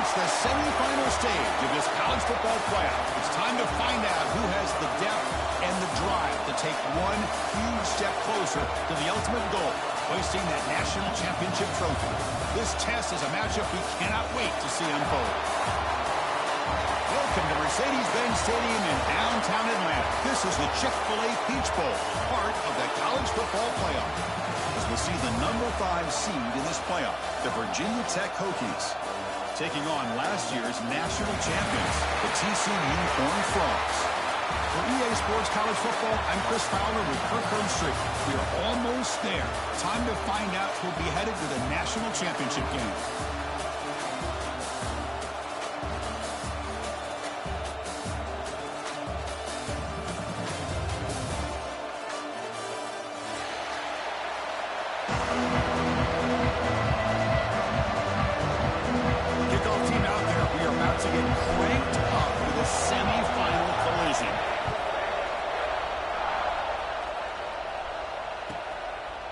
reached the semifinal stage of this college football playoff. It's time to find out who has the depth and the drive to take one huge step closer to the ultimate goal, hoisting that national championship trophy. This test is a matchup we cannot wait to see unfold. Welcome to Mercedes-Benz Stadium in downtown Atlanta. This is the Chick-fil-A Peach Bowl, part of the college football playoff. As we'll see the number 5 seed in this playoff, the Virginia Tech Hokies, taking on last year's national champions, the TCU Horned Frogs. For EA Sports College Football, I'm Chris Fowler with Kirk Herbstreit. We are almost there. Time to find out who will be headed to the national championship game.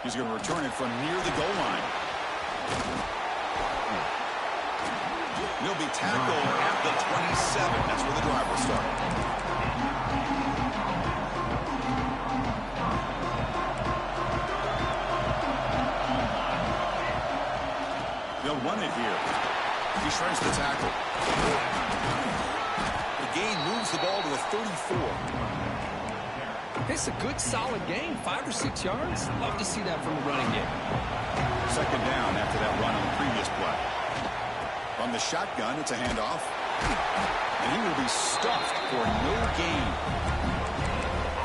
He's going to return it from near the goal line. He'll be tackled at the 27. That's where the drive will start. They'll run it here. He shreds the tackle. The gain moves the ball to the 34. It's a good, solid game. 5 or 6 yards. Love to see that from the running game. Second down after that run on the previous play. From the shotgun, it's a handoff. And he will be stuffed for no gain.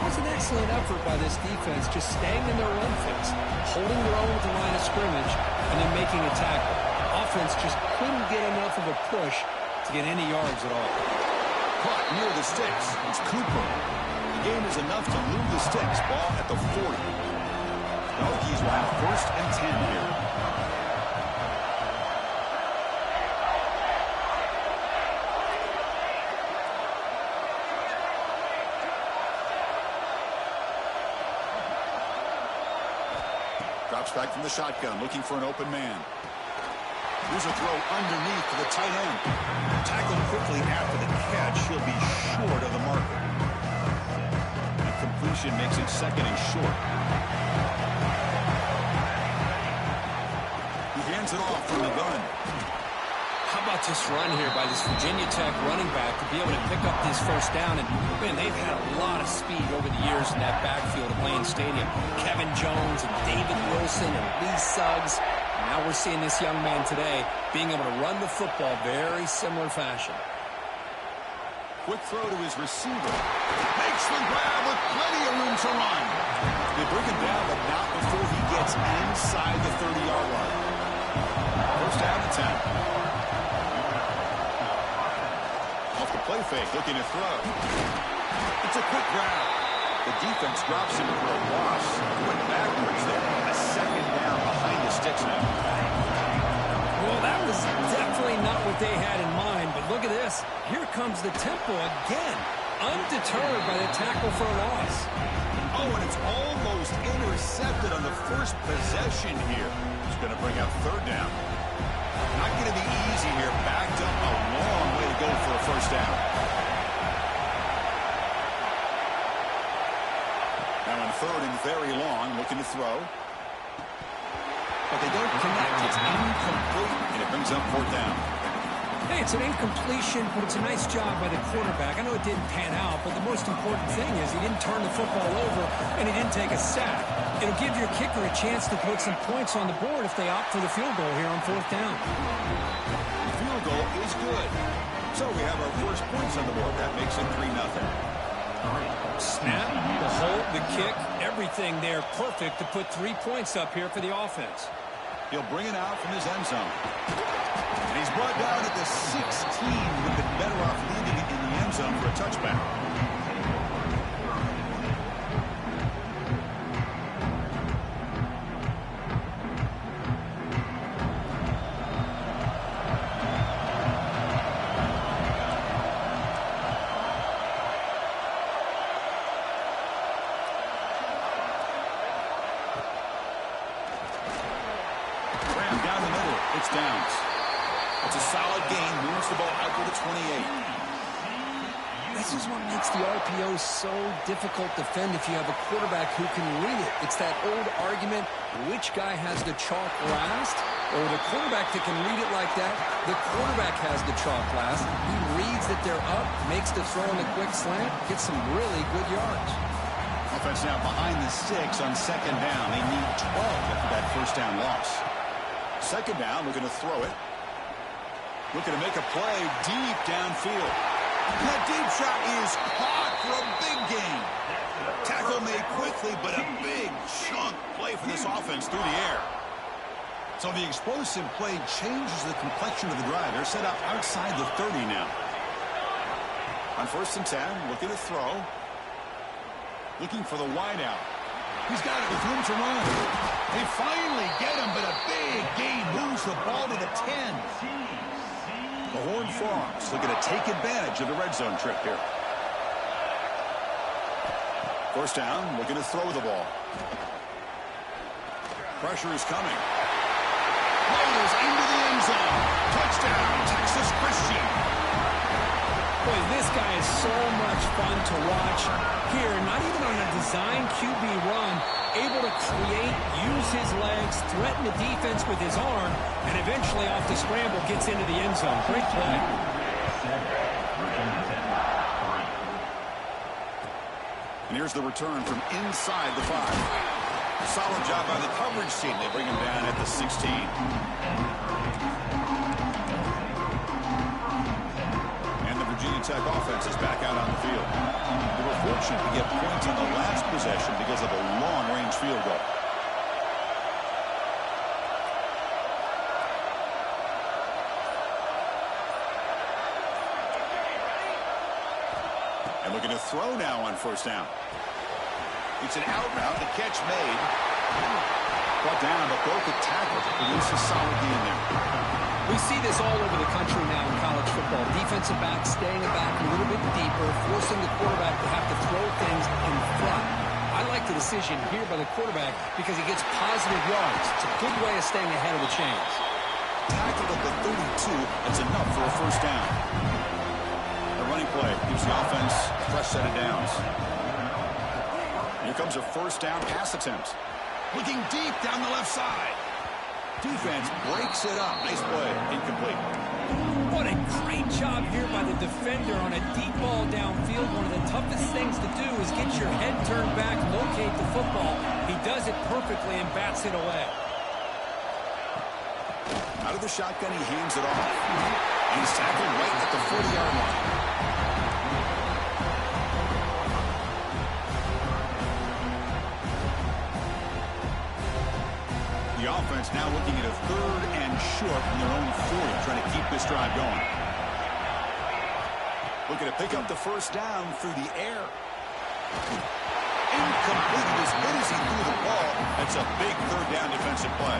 It was an excellent effort by this defense, just staying in their run fits, holding their own with the line of scrimmage, and then making a tackle. Offense just couldn't get enough of a push to get any yards at all. Caught near the sticks. It's Cooper. Game is enough to move the sticks. Ball at the 40. The Hokies will have 1st and 10 here. Drops back from the shotgun, looking for an open man. Here's a throw underneath to the tight end. Tackled quickly after the catch. He'll be short of the marker. Completion makes it 2nd and short. He hands it off from the gun. How about this run here by this Virginia Tech running back to be able to pick up this 1st down? And, man, they've had a lot of speed over the years in that backfield of Blaine Stadium. Kevin Jones and David Wilson and Lee Suggs. Now we're seeing this young man today being able to run the football very similar fashion. Quick throw to his receiver. Makes the grab with plenty of room to run. They bring him down, but not before he gets inside the 30-yard line. 1st down and 10. Off the play fake, looking to throw. It's a quick grab. The defense drops him for a loss. Went backwards there. A 2nd down behind the sticks now. Well, that was definitely not what they had in mind, but look at this. Here comes the tempo again, undeterred by the tackle for a loss. Oh, and it's almost intercepted on the 1st possession here. It's going to bring up 3rd down. Not going to be easy here. Backed up a long way to go for a 1st down. Now in 3rd and very long, looking to throw. But they don't connect. It's incomplete, and it brings up 4th down. Hey, it's an incompletion, but it's a nice job by the quarterback. I know it didn't pan out, but the most important thing is he didn't turn the football over, and he didn't take a sack. It'll give your kicker a chance to put some points on the board if they opt for the field goal here on 4th down. The field goal is good. So we have our first points on the board. That makes it 3-0. Snap, the hold, the kick, everything there perfect to put 3 points up here for the offense. He'll bring it out from his end zone. And he's brought down at the 16. Would have been better off leaving it in the end zone for a touchback. Downs. It's a solid gain. Moves the ball out to the 28. This is what makes the RPO so difficult to defend if you have a quarterback who can read it. It's that old argument, which guy has the chalk last? Or the quarterback that can read it like that, the quarterback has the chalk last. He reads that they're up, makes the throw in the quick slant, gets some really good yards. Offense now behind the 6 on second down. They need 12 after that first down loss. Second down, looking to throw it. Looking to make a play deep downfield. That deep shot is caught for a big gain. Tackle made quickly, but a big chunk play for this offense through the air. So the explosive play changes the complexion of the drive. They're set up outside the 30 now. On first and 10, looking to throw. Looking for the wideout. He's got it with room to run. They finally get him, but a big gain moves the ball to the 10. The Horned Frogs looking to take advantage of the red zone trip here. First down, looking to throw the ball. Pressure is coming. Rolls into the end zone. Touchdown, Texas Christian. Boy, this guy is so much fun to watch. Here, not even on a design QB run, able to create, use his legs, threaten the defense with his arm, and eventually off the scramble gets into the end zone. Great play. And here's the return from inside the 5. Solid job by the coverage team. They bring him down at the 16. And the Virginia Tech offense is back out on the field. They were fortunate to get points on the last possession because of a long-range field goal. And looking to throw now on first down. It's an out route. The catch made. Brought down, but broke a tackle to produce a solid gain there. We see this all over the country now in college football. Defensive backs staying back a little bit deeper, forcing the quarterback to have to throw things in front. I like the decision here by the quarterback because he gets positive yards. It's a good way of staying ahead of the chains. Tackled at the 32. That's enough for a first down. The running play gives the offense a fresh set of downs. Here comes a first down pass attempt. Looking deep down the left side. Defense breaks it up. Nice play. Incomplete. What a great job here by the defender on a deep ball downfield. One of the toughest things to do is get your head turned back, locate the football. He does it perfectly and bats it away. Out of the shotgun, he hands it off. He's tackled right at the 40-yard line. The offense now looking at a third and short from their own 40, trying to keep this drive going. Looking to pick up the first down through the air. Incomplete. As good as he threw the ball, that's a big third down defensive play.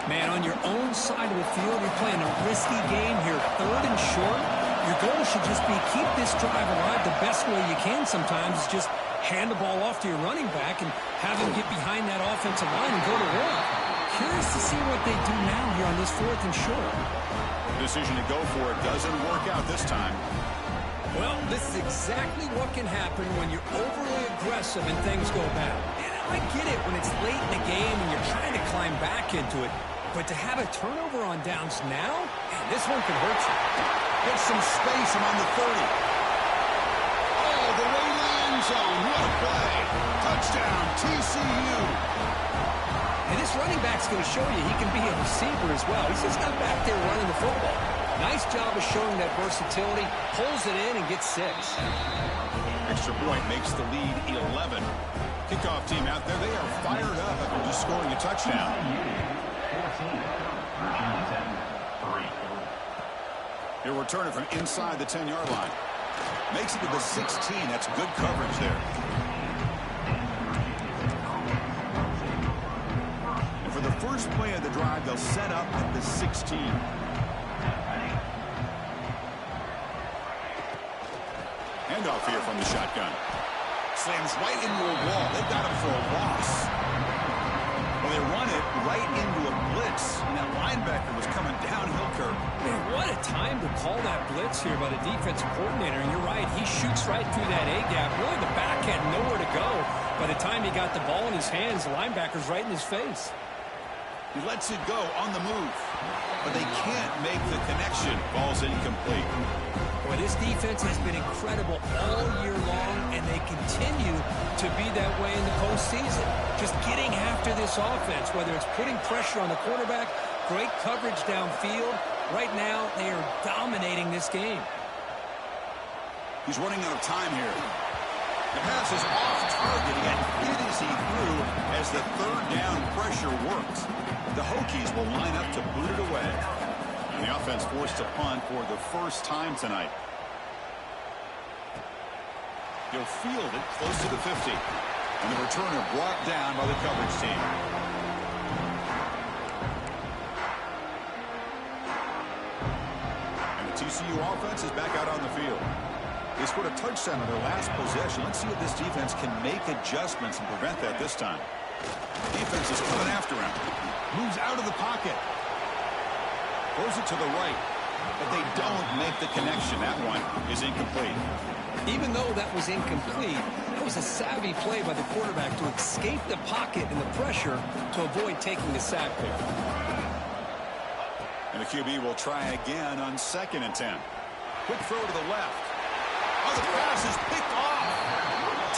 Man, on your own side of the field, you're playing a risky game here. Third and short. Your goal should just be keep this drive alive the best way you can sometimes. Is just hand the ball off to your running back and have him get behind that offensive line and go to work. Curious to see what they do now here on this fourth and short. The decision to go for it doesn't work out this time. Well, this is exactly what can happen when you're overly aggressive and things go bad. And I get it when it's late in the game and you're trying to climb back into it. But to have a turnover on downs now, man, this one could hurt you. Get some space. I'm on the 30. Oh, the way to the end zone. What a play. Touchdown, TCU. And this running back's going to show you he can be a receiver as well. He's just not back there running the football. Nice job of showing that versatility. Pulls it in and gets 6. Extra point makes the lead 11. Kickoff team out there. They are fired up after just scoring a touchdown. He'll return it from inside the 10-yard line. Makes it to the 16. That's good coverage there. And for the first play of the drive, they'll set up at the 16. Handoff here from the shotgun. Slams right into a wall. They've got him for a loss. Well, they run it right into a blitz, and that linebacker was coming downhill curve. Man, time to call that blitz here by the defensive coordinator. And you're right, he shoots right through that A-gap. Really, the back had nowhere to go. By the time he got the ball in his hands, the linebacker's right in his face. He lets it go on the move, but they can't make the connection. Ball's incomplete. Boy, this defense has been incredible all year long, and they continue to be that way in the postseason. Just getting after this offense, whether it's putting pressure on the quarterback, great coverage downfield. Right now, they are dominating this game. He's running out of time here. The pass is off target, and hit as he threw as the third down pressure works. The Hokies will line up to boot it away. And the offense forced to punt for the first time tonight. He'll field it close to the 50. And the returner brought down by the coverage team. And the TCU offense is back out on the field. They scored a touchdown on their last possession. Let's see if this defense can make adjustments and prevent that this time. Defense is coming after him. Moves out of the pocket. Throws it to the right. But they don't make the connection. That one is incomplete. Even though that was incomplete, that was a savvy play by the quarterback to escape the pocket and the pressure to avoid taking the sack there. And the QB will try again on 2nd and 10. Quick throw to the left. Oh, the pass is picked off.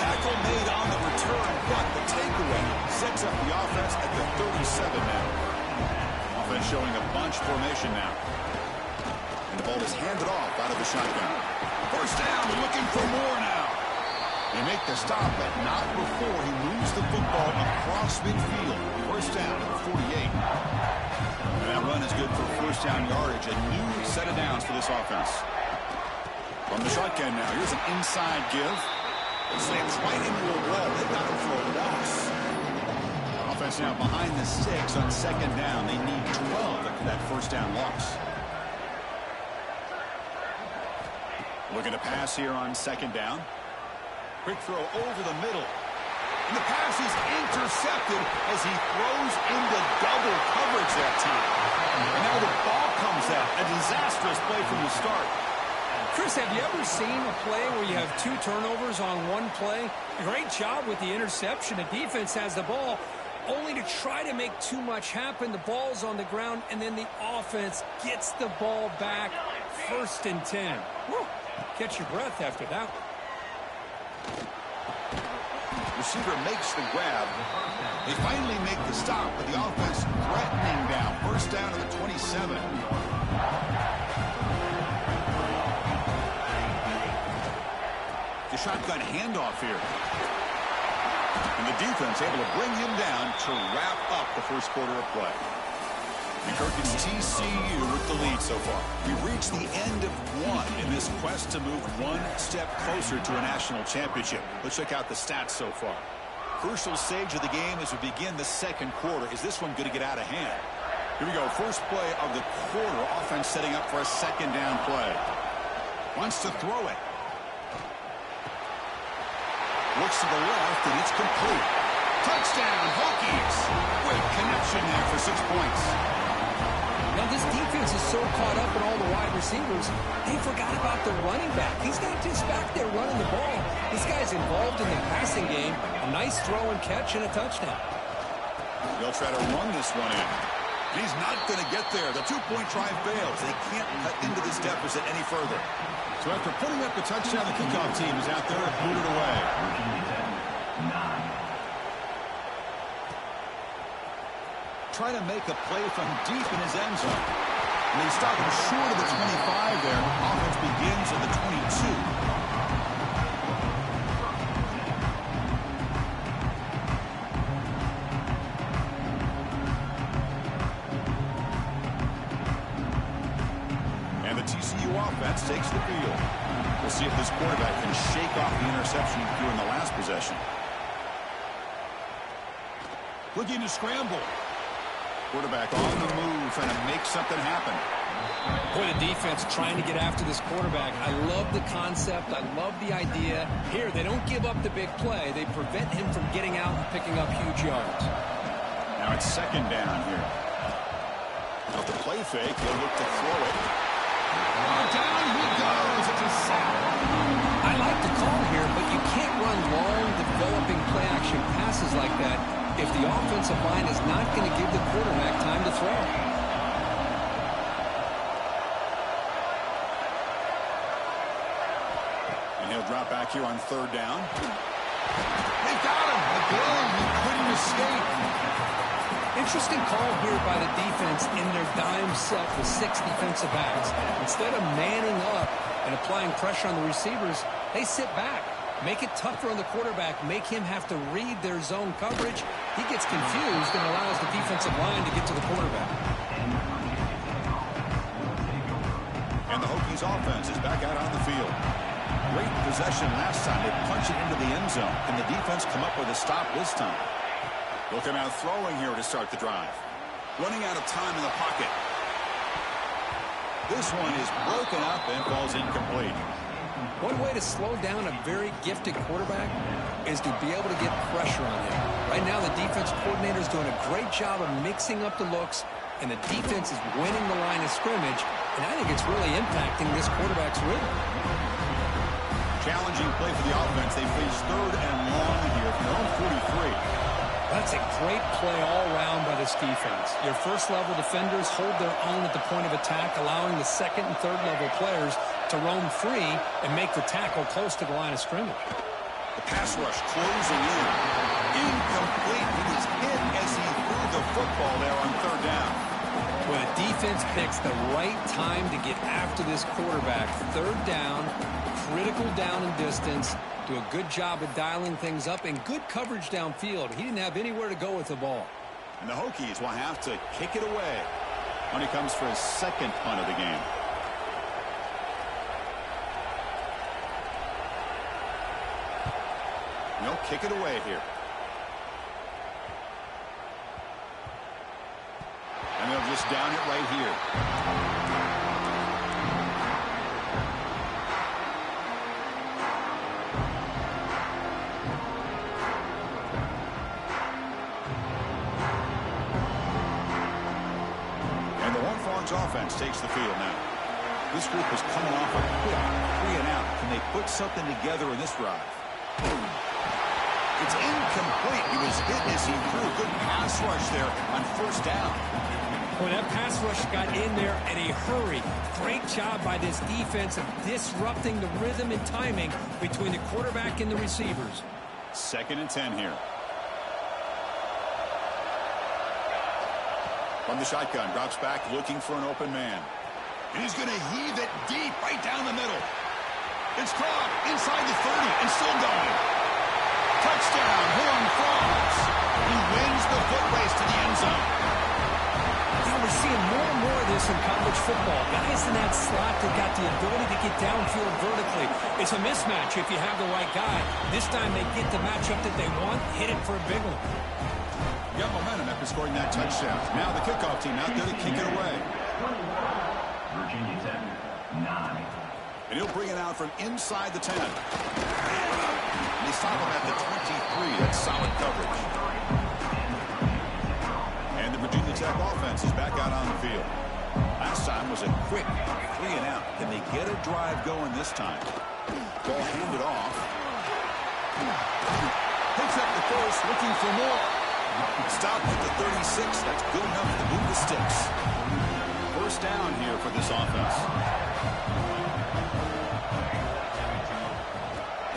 Tackle made on the return, but the takeaway sets up the offense at the 37 now. Offense showing a bunch formation now. And the ball is handed off out of the shotgun. First down, looking for more now. They make the stop, but not before he moves the football across midfield. First down at the 48. And that run is good for first down yardage. A new set of downs for this offense. From the shotgun now, here's an inside give. Slams right into a wall. They got him for a loss. Offense now behind the 6 on 2nd down. They need 12 after that first down loss. Looking to pass here on 2nd down. Quick throw over the middle. And the pass is intercepted as he throws into double coverage that time. And now the ball comes out. A disastrous play from the start. Chris, have you ever seen a play where you have 2 turnovers on one play? Great job with the interception. The defense has the ball, only to try to make too much happen. The ball's on the ground, and then the offense gets the ball back. 1st and 10. Woo. Catch your breath after that. Receiver makes the grab. They finally make the stop, but the offense threatening down. First down to the 27. The shotgun handoff here. And the defense able to bring him down to wrap up the first quarter of play. And Kirkland's TCU with the lead so far. We've reached the end of one in this quest to move one step closer to a national championship. Let's check out the stats so far. Crucial stage of the game as we begin the second quarter. Is this one going to get out of hand? Here we go. First play of the quarter. Offense setting up for a 2nd down play. Wants to throw it. Looks to the left, and it's complete. Touchdown, Hokies! Great connection there for 6 points. Now, this defense is so caught up in all the wide receivers, they forgot about the running back. He's not just back there running the ball. This guy's involved in the passing game. A nice throw and catch and a touchdown. They'll try to run this one in. He's not going to get there. The 2-point try fails. They can't cut into this deficit any further. So after putting up the touchdown, the kickoff team is out there to boot it away. Trying to make a play from deep in his end zone. And they stop him short of the 25 there. Offense begins at the 22. Offense takes the field. We'll see if this quarterback can shake off the interception he threw in the last possession. Looking to scramble. Quarterback on the move, trying to make something happen. Boy, the defense trying to get after this quarterback. I love the concept. I love the idea. Here, they don't give up the big play. They prevent him from getting out and picking up huge yards. Now it's 2nd down here. Out the play fake, they'll look to throw it. Oh, down he goes. It's a sack. I like the call here, but you can't run long, developing play-action passes like that if the offensive line is not going to give the quarterback time to throw. And he'll drop back here on third down. They got him. Again, he couldn't escape. Interesting call here by the defense in their dime set with 6 defensive backs. Instead of manning up and applying pressure on the receivers, they sit back. Make it tougher on the quarterback. Make him have to read their zone coverage. He gets confused and allows the defensive line to get to the quarterback. And the Hokies offense is back out on the field. Great possession last time. They punched it into the end zone. Can the defense come up with a stop this time? Looking out throwing here to start the drive. Running out of time in the pocket. This one is broken up and falls incomplete. One way to slow down a very gifted quarterback is to be able to get pressure on him. Right now, the defense coordinator is doing a great job of mixing up the looks, and the defense is winning the line of scrimmage, and I think it's really impacting this quarterback's rhythm. Challenging play for the offense. They face third and long here from their own 43. That's a great play all around by this defense. Your first-level defenders hold their own at the point of attack, allowing the second and third-level players to roam free and make the tackle close to the line of scrimmage. The pass rush closing in. Incomplete. He was hit as he threw the football there on third down. When a defense picks the right time to get after this quarterback, third down, critical down and distance, do a good job of dialing things up, and good coverage downfield. He didn't have anywhere to go with the ball. And the Hokies will have to kick it away when he comes for his second punt of the game. They'll kick it away here. And they'll just down it right here. Offense takes the field now. This group is coming off a quick 3 and out. Can they put something together in this drive? It's incomplete. He was hit as he threw. Good pass rush there on first down. Well, that pass rush got in there in a hurry. Great job by this defense of disrupting the rhythm and timing between the quarterback and the receivers. 2nd and 10 here. From the shotgun, drops back looking for an open man. And he's going to heave it deep right down the middle. It's caught inside the 30 and still going. Touchdown, Horned Frogs. He wins the foot race to the end zone. Now we're seeing more and more of this in college football. Guys in that slot that got the ability to get downfield vertically. It's a mismatch if you have the right guy. This time they get the matchup that they want, hit it for a big one. Got momentum after scoring that touchdown. Now the kickoff team out there to kick it away. Virginia Tech, 9. And he'll bring it out from inside the 10. And they stop him at the 23. That's solid coverage. And the Virginia Tech offense is back out on the field. Last time was a quick 3 and out. Can they get a drive going this time? Ball handed off. Picks up the first, looking for more. Stopped at the 36. That's good enough to move the sticks. First down here for this offense.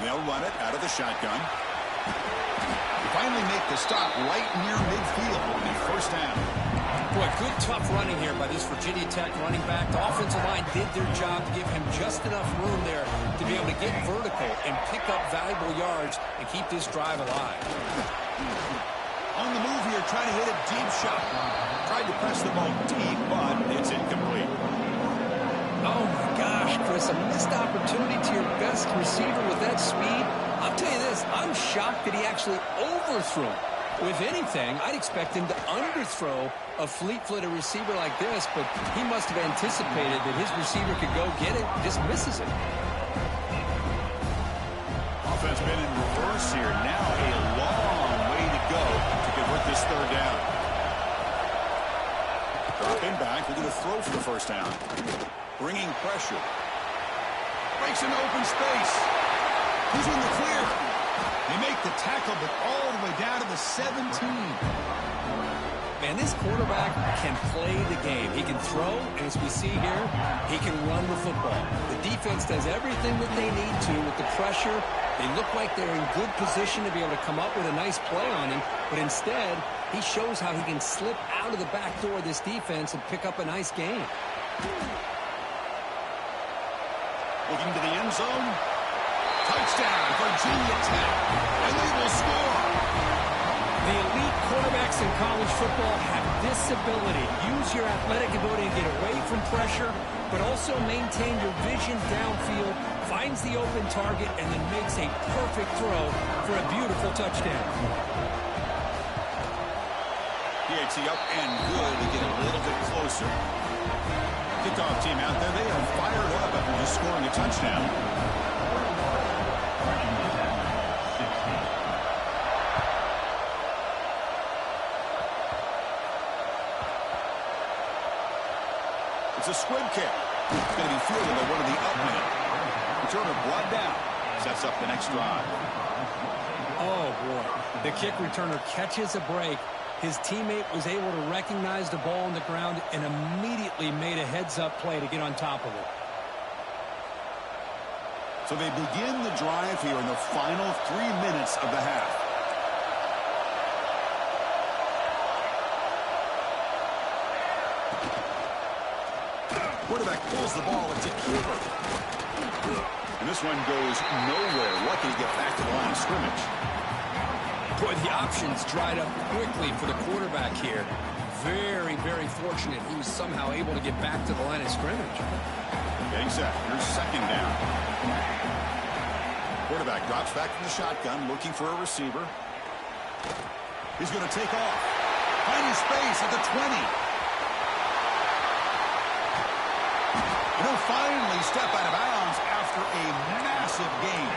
They'll run it out of the shotgun. Finally make the stop right near midfield. Will be first down. Boy, good tough running here by this Virginia Tech running back. The offensive line did their job to give him just enough room there to be able to get vertical and pick up valuable yards and keep this drive alive. On the move here, trying to hit a deep shot. Tried to press the ball deep, but it's incomplete. Oh, my gosh, Chris, a missed opportunity to your best receiver with that speed. I'll tell you this, I'm shocked that he actually overthrew. If anything, I'd expect him to underthrow a fleet-footed receiver like this, but he must have anticipated that his receiver could go get it, just misses it. Offense been in reverse here. Now a long way to go to convert this third down. Dropping back, we're going to throw for the first down. bringing pressure. Breaks into open space. Who's in the clear? They make the tackle, but all the way down to the 17. Man, this quarterback can play the game. He can throw, and as we see here, he can run the football. The defense does everything that they need to with the pressure. They look like they're in good position to be able to come up with a nice play on him, but instead, he shows how he can slip out of the back door of this defense and pick up a nice gain. Looking to the end zone. Touchdown, Virginia Tech. And they will score. The elite quarterbacks in college football have this ability. Use your athletic ability to get away from pressure, but also maintain your vision downfield, finds the open target, and then makes a perfect throw for a beautiful touchdown. PAT up and good to get a little bit closer. Kickoff team out there, they are fired up after just scoring a touchdown. It's a squib kick. It's going to be fielded by one of the up men. Returner brought down. Sets up the next drive. Oh, boy. The kick returner catches a break. His teammate was able to recognize the ball on the ground and immediately made a heads-up play to get on top of it. So they begin the drive here in the final 3 minutes of the half. Quarterback pulls the ball. It's a keeper. And this one goes nowhere. Lucky to get back to the line of scrimmage. Boy, the options dried up quickly for the quarterback here. Very, very fortunate he was somehow able to get back to the line of scrimmage. Getting set. Here's second down. Quarterback drops back from the shotgun, looking for a receiver. He's going to take off. Finding space at the 20. And he'll finally step out of bounds after a massive gain.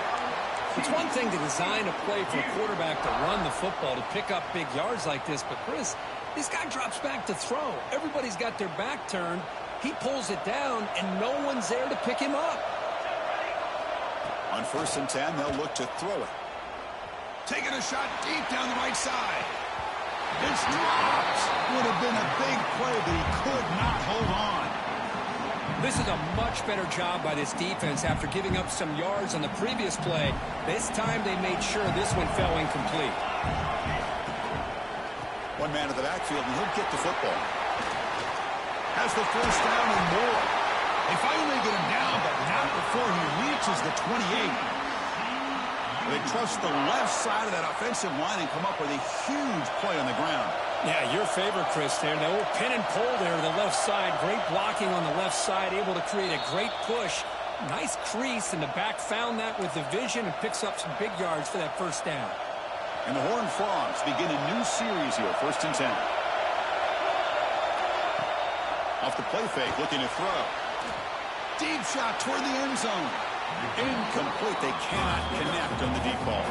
It's one thing to design a play for a quarterback to run the football, to pick up big yards like this, but Chris, this guy drops back to throw. Everybody's got their back turned. He pulls it down, and no one's there to pick him up. On 1st and 10, they'll look to throw it. Taking a shot deep down the right side. It's dropped. Would have been a big play, but he could not hold on. This is a much better job by this defense after giving up some yards on the previous play. This time they made sure this one fell incomplete. One man in the backfield, and he'll get the football. Has the first down and more. They finally get him down, but not before he reaches the 28. They trust the left side of that offensive line and come up with a huge play on the ground. Yeah, your favorite, Chris, there. The old pin and pull there to the left side. Great blocking on the left side, able to create a great push. Nice crease, and the back found that with the vision and picks up some big yards for that first down. And the Horned Frogs begin a new series here, 1st and 10. Off the play fake, looking to throw. Deep shot toward the end zone. Incomplete. They cannot connect on the deep ball.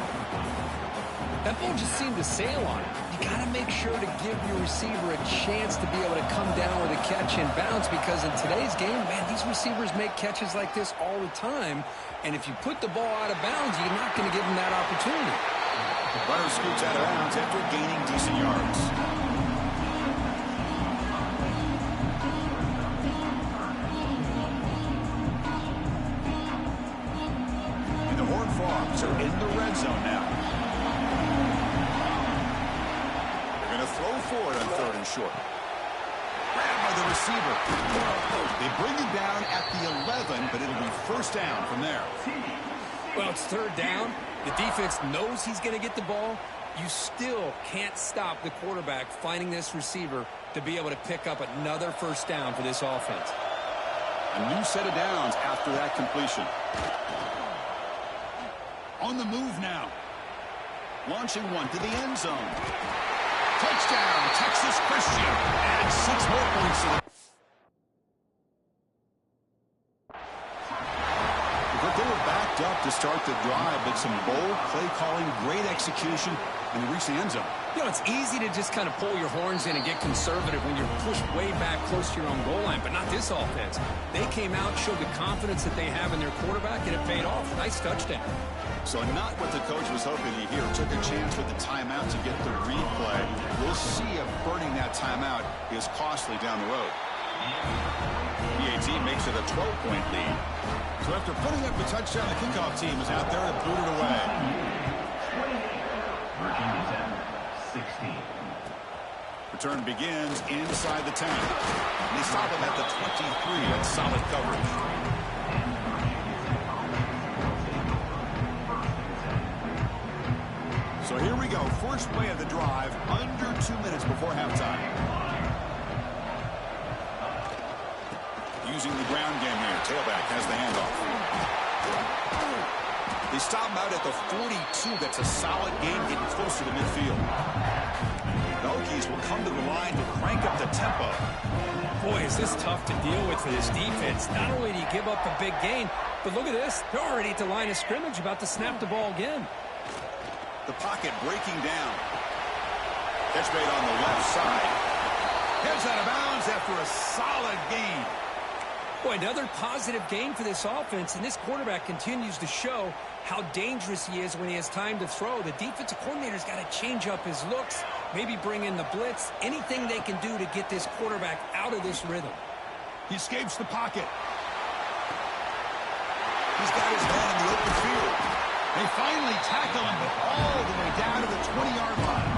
That ball just seemed to sail on it. You got to make sure to give your receiver a chance to be able to come down with a catch and bounce, because in today's game, man, these receivers make catches like this all the time. And if you put the ball out of bounds, you're not going to give them that opportunity. Runner scoots out of bounds after gaining decent yards. And the Horned Frogs are in the red zone now. They're going to throw forward on 3rd and short. Grabbed by the receiver. They bring him down at the 11, but it'll be first down from there. Well, it's 3rd down. The defense knows he's going to get the ball. You still can't stop the quarterback finding this receiver to be able to pick up another first down for this offense. A new set of downs after that completion. On the move now. Launching one to the end zone. Touchdown, Texas Christian. Adds 6 more points to the... The They were backed up to start the drive, but some bold play calling, great execution, and they reached the end zone. You know, it's easy to just kind of pull your horns in and get conservative when you're pushed way back close to your own goal line, but not this offense. They came out, showed the confidence that they have in their quarterback, and it paid off. Nice touchdown. So not what the coach was hoping to hear. Took a chance with the timeout to get the replay. We'll see if burning that timeout is costly down the road. PAT makes it a 12-point lead. So after putting up the touchdown, the kickoff team is out there to boot it away. Virginia Tech, 16. Return begins inside the 10. They stop him at the 23. That's solid coverage. So here we go. First play of the drive, under 2 minutes before halftime. Using the ground game here. Tailback has the handoff. They stop him out at the 42. That's a solid game getting close to the midfield. The Hokies will come to the line to crank up the tempo. Boy, is this tough to deal with for this defense. Not only do you give up a big gain, but look at this. They're already at the line of scrimmage, about to snap the ball again. The pocket breaking down. Catch made on the left side. Heads out of bounds after a solid gain. Boy, another positive gain for this offense, and this quarterback continues to show how dangerous he is when he has time to throw. The defensive coordinator's got to change up his looks, maybe bring in the blitz, anything they can do to get this quarterback out of this rhythm. He escapes the pocket. He's got his man in the open field. They finally tackle him, but all the way down to the 20-yard line.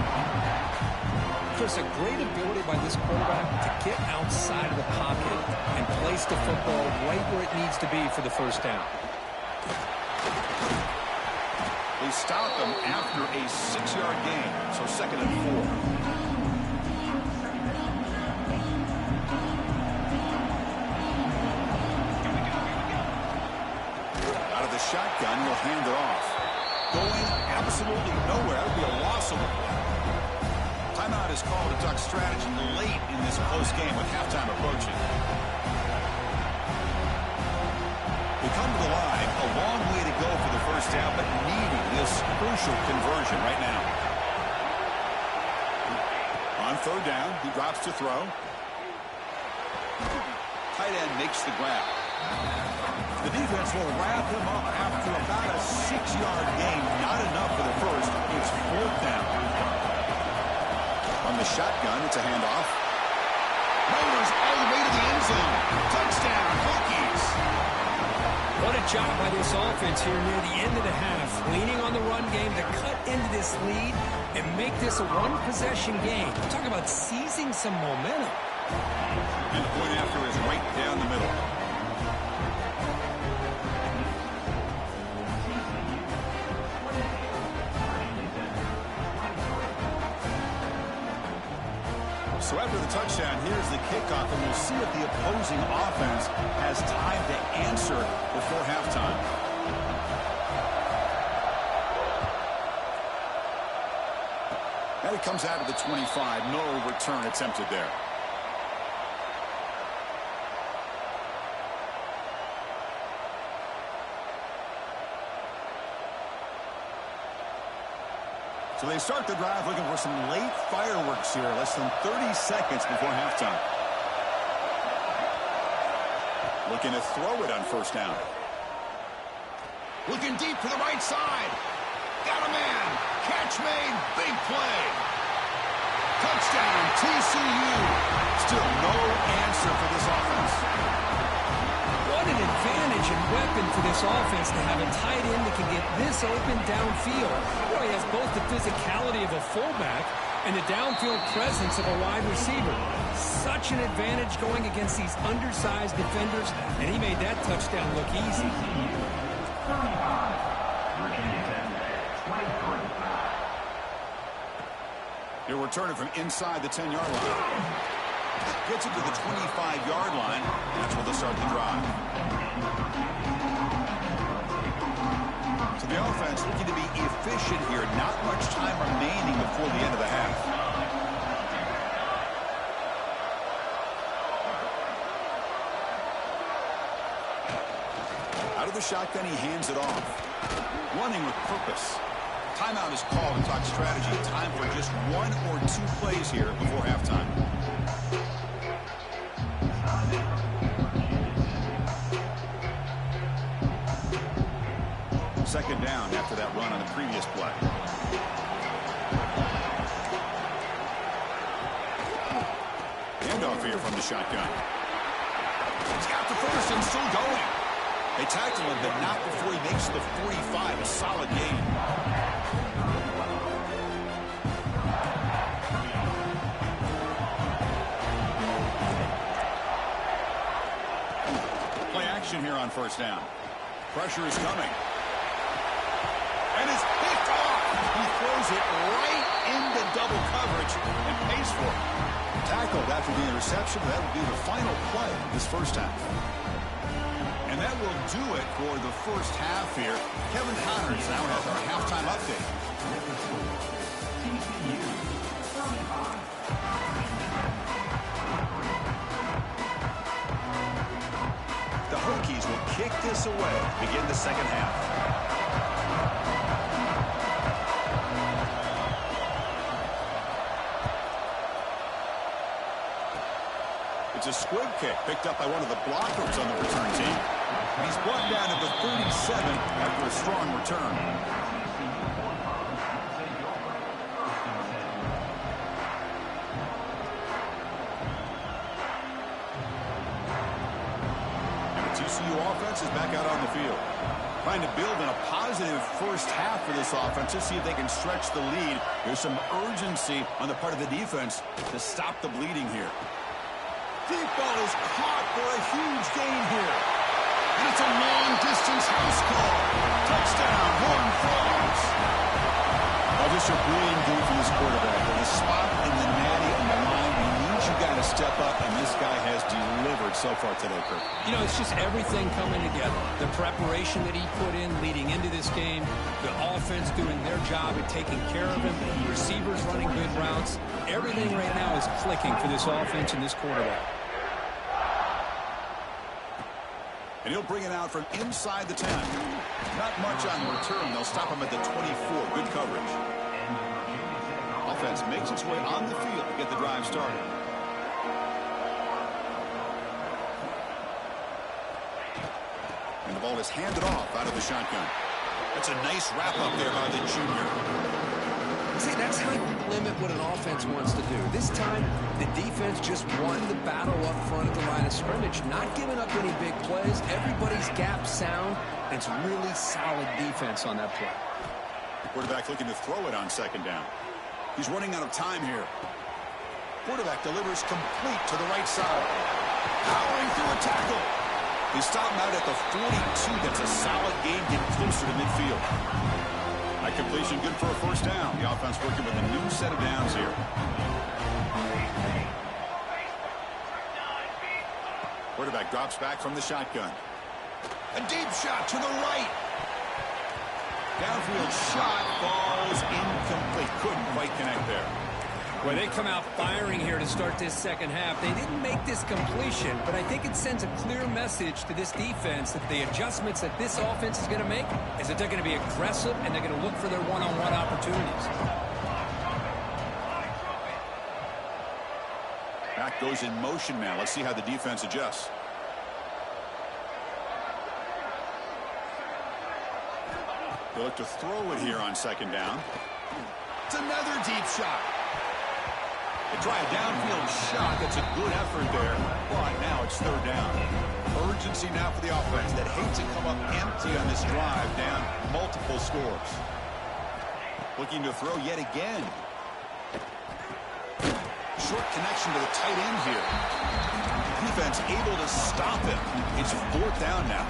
Chris, a great ability by this quarterback to get outside of the pocket and place the football right where it needs to be for the first down. They stop him after a 6-yard gain, so 2nd and 4. Out of the shotgun, he'll hand it off. Going absolutely nowhere. That would be a loss of a play. Timeout is called to duck strategy late in this close game with halftime approaching. We come to the line, a long way to go for the first down, but needing this crucial conversion right now. On 3rd down, he drops to throw. Tight end makes the grab. The defense will wrap him up after about a 6-yard gain. Not enough for the first. It's 4th down. On the shotgun, it's a handoff. Motors all the way to the end zone. Touchdown, Hokies. What a job by this offense here near the end of the half. Leaning on the run game to cut into this lead and make this a one-possession game. Talk about seizing some momentum. And the point after is right down the middle. So after the touchdown, here's the kickoff, and we'll see if the opposing offense has time to answer before halftime. And it comes out of the 25. No return attempted there. So they start the drive looking for some late fireworks here, less than 30 seconds before halftime. Looking to throw it on 1st down. Looking deep to the right side. Got a man. Catch made. Big play. Touchdown, TCU. Still no answer for this offense. What an advantage and weapon for this offense to have a tight end that can get this open downfield. Boy, he has both the physicality of a fullback and the downfield presence of a wide receiver. Such an advantage going against these undersized defenders, and he made that touchdown look easy. Virginia Tech, 23. He'll return it from inside the 10-yard line. Gets it to the 25-yard line. That's where they'll start the drive. So the offense looking to be efficient here. Not much time remaining before the end of the half. Out Out of the shotgun, he hands it off. Running with purpose. Timeout is called to talk strategy. Time for just 1 or 2 plays here before halftime. Second down after that run on the previous play. Handoff here from the shotgun. He's got the first and still going. They tackle him, but not before he makes the 45. A solid gain. Play action here on first down. Pressure is coming. And it's picked off. He throws it right into double coverage and pays for it. Tackled after the interception. That will be the final play of this first half. And that will do it for the first half here. Kevin Connors now has our halftime update. TCU 35. The Hokies will kick this away to begin the second half. It's a squib kick picked up by one of the blockers on the return team. He's brought down at the 37 after a strong return. And the TCU offense is back out on the field. Trying to build in a positive first half for this offense to see if they can stretch the lead. There's some urgency on the part of the defense to stop the bleeding here. Deep ball is caught for a huge gain here. And it's a long-distance house call. Touchdown, Horned Frogs. Well, just a brilliant game for this quarterback. With a spot in the natty on the line, he needs you guys to step up, and this guy has delivered so far today, Kirk. You know, it's just everything coming together. The preparation that he put in leading into this game, the offense doing their job at taking care of him, the receivers running good routes. Everything right now is clicking for this offense and this quarterback. And he'll bring it out from inside the 10. Not much on the return. They'll stop him at the 24. Good coverage. Offense makes its way on the field to get the drive started. And the ball is handed off out of the shotgun. That's a nice wrap-up there by the junior. See, that's how you limit what an offense wants to do. This time, the defense just won the battle up front at the line of scrimmage, not giving up any big plays. Everybody's gap sound. It's really solid defense on that play. Quarterback looking to throw it on second down. He's running out of time here. Quarterback delivers complete to the right side. Powering through a tackle. They stop him out at the 42. That's a solid gain, getting closer to midfield. That completion good for a first down. The offense working with a new set of downs here. Quarterback drops back from the shotgun. A deep shot to the right. Downfield shot falls incomplete. Couldn't quite connect there. Well, they come out firing here to start this second half. They didn't make this completion, but I think it sends a clear message to this defense that the adjustments that this offense is going to make is that they're going to be aggressive and they're going to look for their one-on-one opportunities. Back goes in motion now. Let's see how the defense adjusts. They look to throw it here on second down. It's another deep shot. They try a downfield shot. That's a good effort there. But now it's third down. Urgency now for the offense that hates to come up empty on this drive, down multiple scores. Looking to throw yet again. Short connection to the tight end here. Defense able to stop him. It's fourth down now.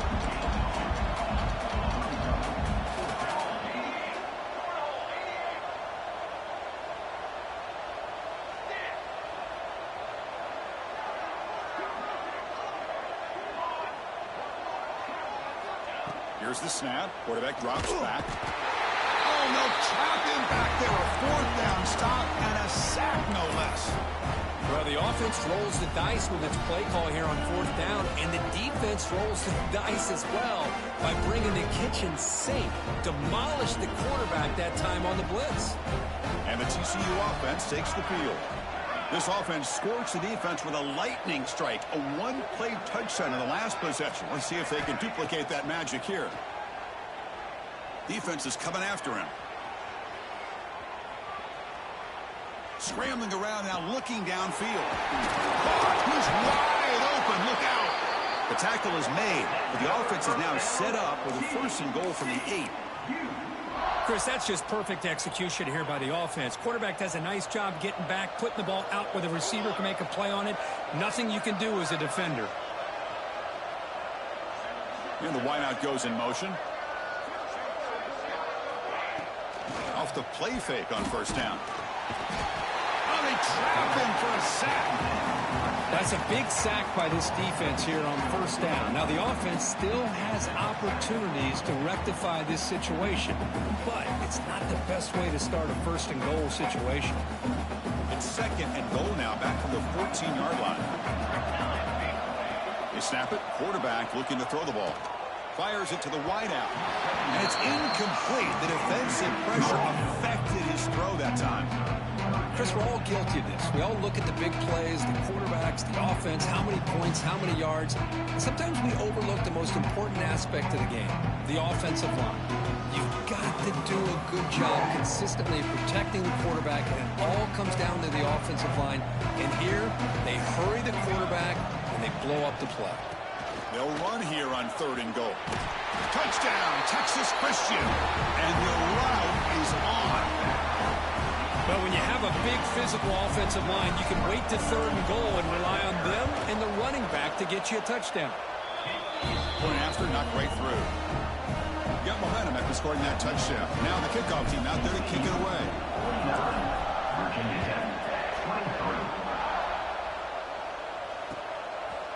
Here's the snap. Quarterback drops back. Oh, no, trap him back there. A fourth down stop and a sack, no less. Well, the offense rolls the dice with its play call here on fourth down, and the defense offense rolls the dice as well by bringing the kitchen sink. Demolished the quarterback that time on the blitz. And the TCU offense takes the field. This offense scorched the defense with a lightning strike, a one-play touchdown in the last possession. Let's see if they can duplicate that magic here. Defense is coming after him. Scrambling around now, looking downfield. He's wide open. Look out. The tackle is made, but the offense is now set up with a first and goal from the 8. Chris, that's just perfect execution here by the offense. Quarterback does a nice job getting back, putting the ball out where the receiver can make a play on it. Nothing you can do as a defender. And the wideout goes in motion. Off the play fake on first down. Oh, they trap him for a sack. That's a big sack by this defense here on first down. Now, the offense still has opportunities to rectify this situation, but it's not the best way to start a first and goal situation. It's second and goal now, back from the 14-yard line. They snap it. Quarterback looking to throw the ball. Fires it to the wideout. And it's incomplete. The defensive pressure affected his throw that time. Chris, we're all guilty of this. We all look at the big plays, the quarterbacks, the offense, how many points, how many yards. And sometimes we overlook the most important aspect of the game, the offensive line. You've got to do a good job consistently protecting the quarterback, and it all comes down to the offensive line. And here, they hurry the quarterback, and they blow up the play. They'll run here on third and goal. Touchdown, Texas Christian. And the route is on. Well, when you have a big physical offensive line, you can wait to third and goal and rely on them and the running back to get you a touchdown. Point after, knocked right through. Got momentum after scoring that touchdown. Now the kickoff team out there to kick it away.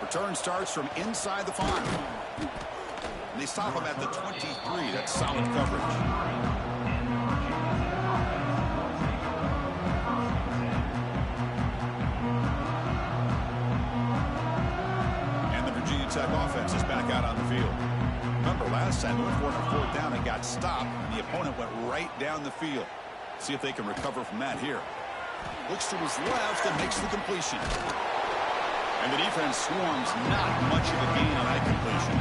Return starts from inside the 5. And they stop him at the 23. That's solid coverage. Tech offense is back out on the field. Remember, last time they went for it on fourth down and got stopped. The opponent went right down the field. See if they can recover from that here. Looks to his left and makes the completion. And the defense swarms, not much of a gain on that completion.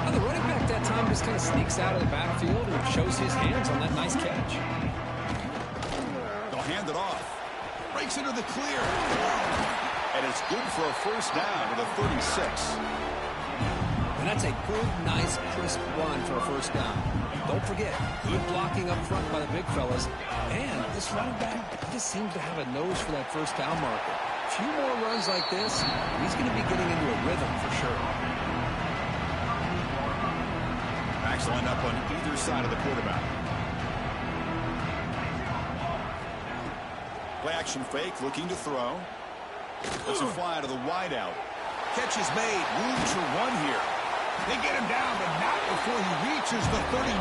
Now the running back that time just kind of sneaks out of the backfield and shows his hands on that nice catch. They'll hand it off. Breaks into the clear. And it's good for a first down to the 36. And that's a good, nice, crisp run for a first down. Don't forget, good blocking up front by the big fellas. And this running back just seems to have a nose for that first down marker. A few more runs like this, he's going to be getting into a rhythm for sure. Backs line up on either side of the quarterback. Play action fake, looking to throw. Let's him fly to the wideout. Catch is made. Room to run here. They get him down, but not before he reaches the 39.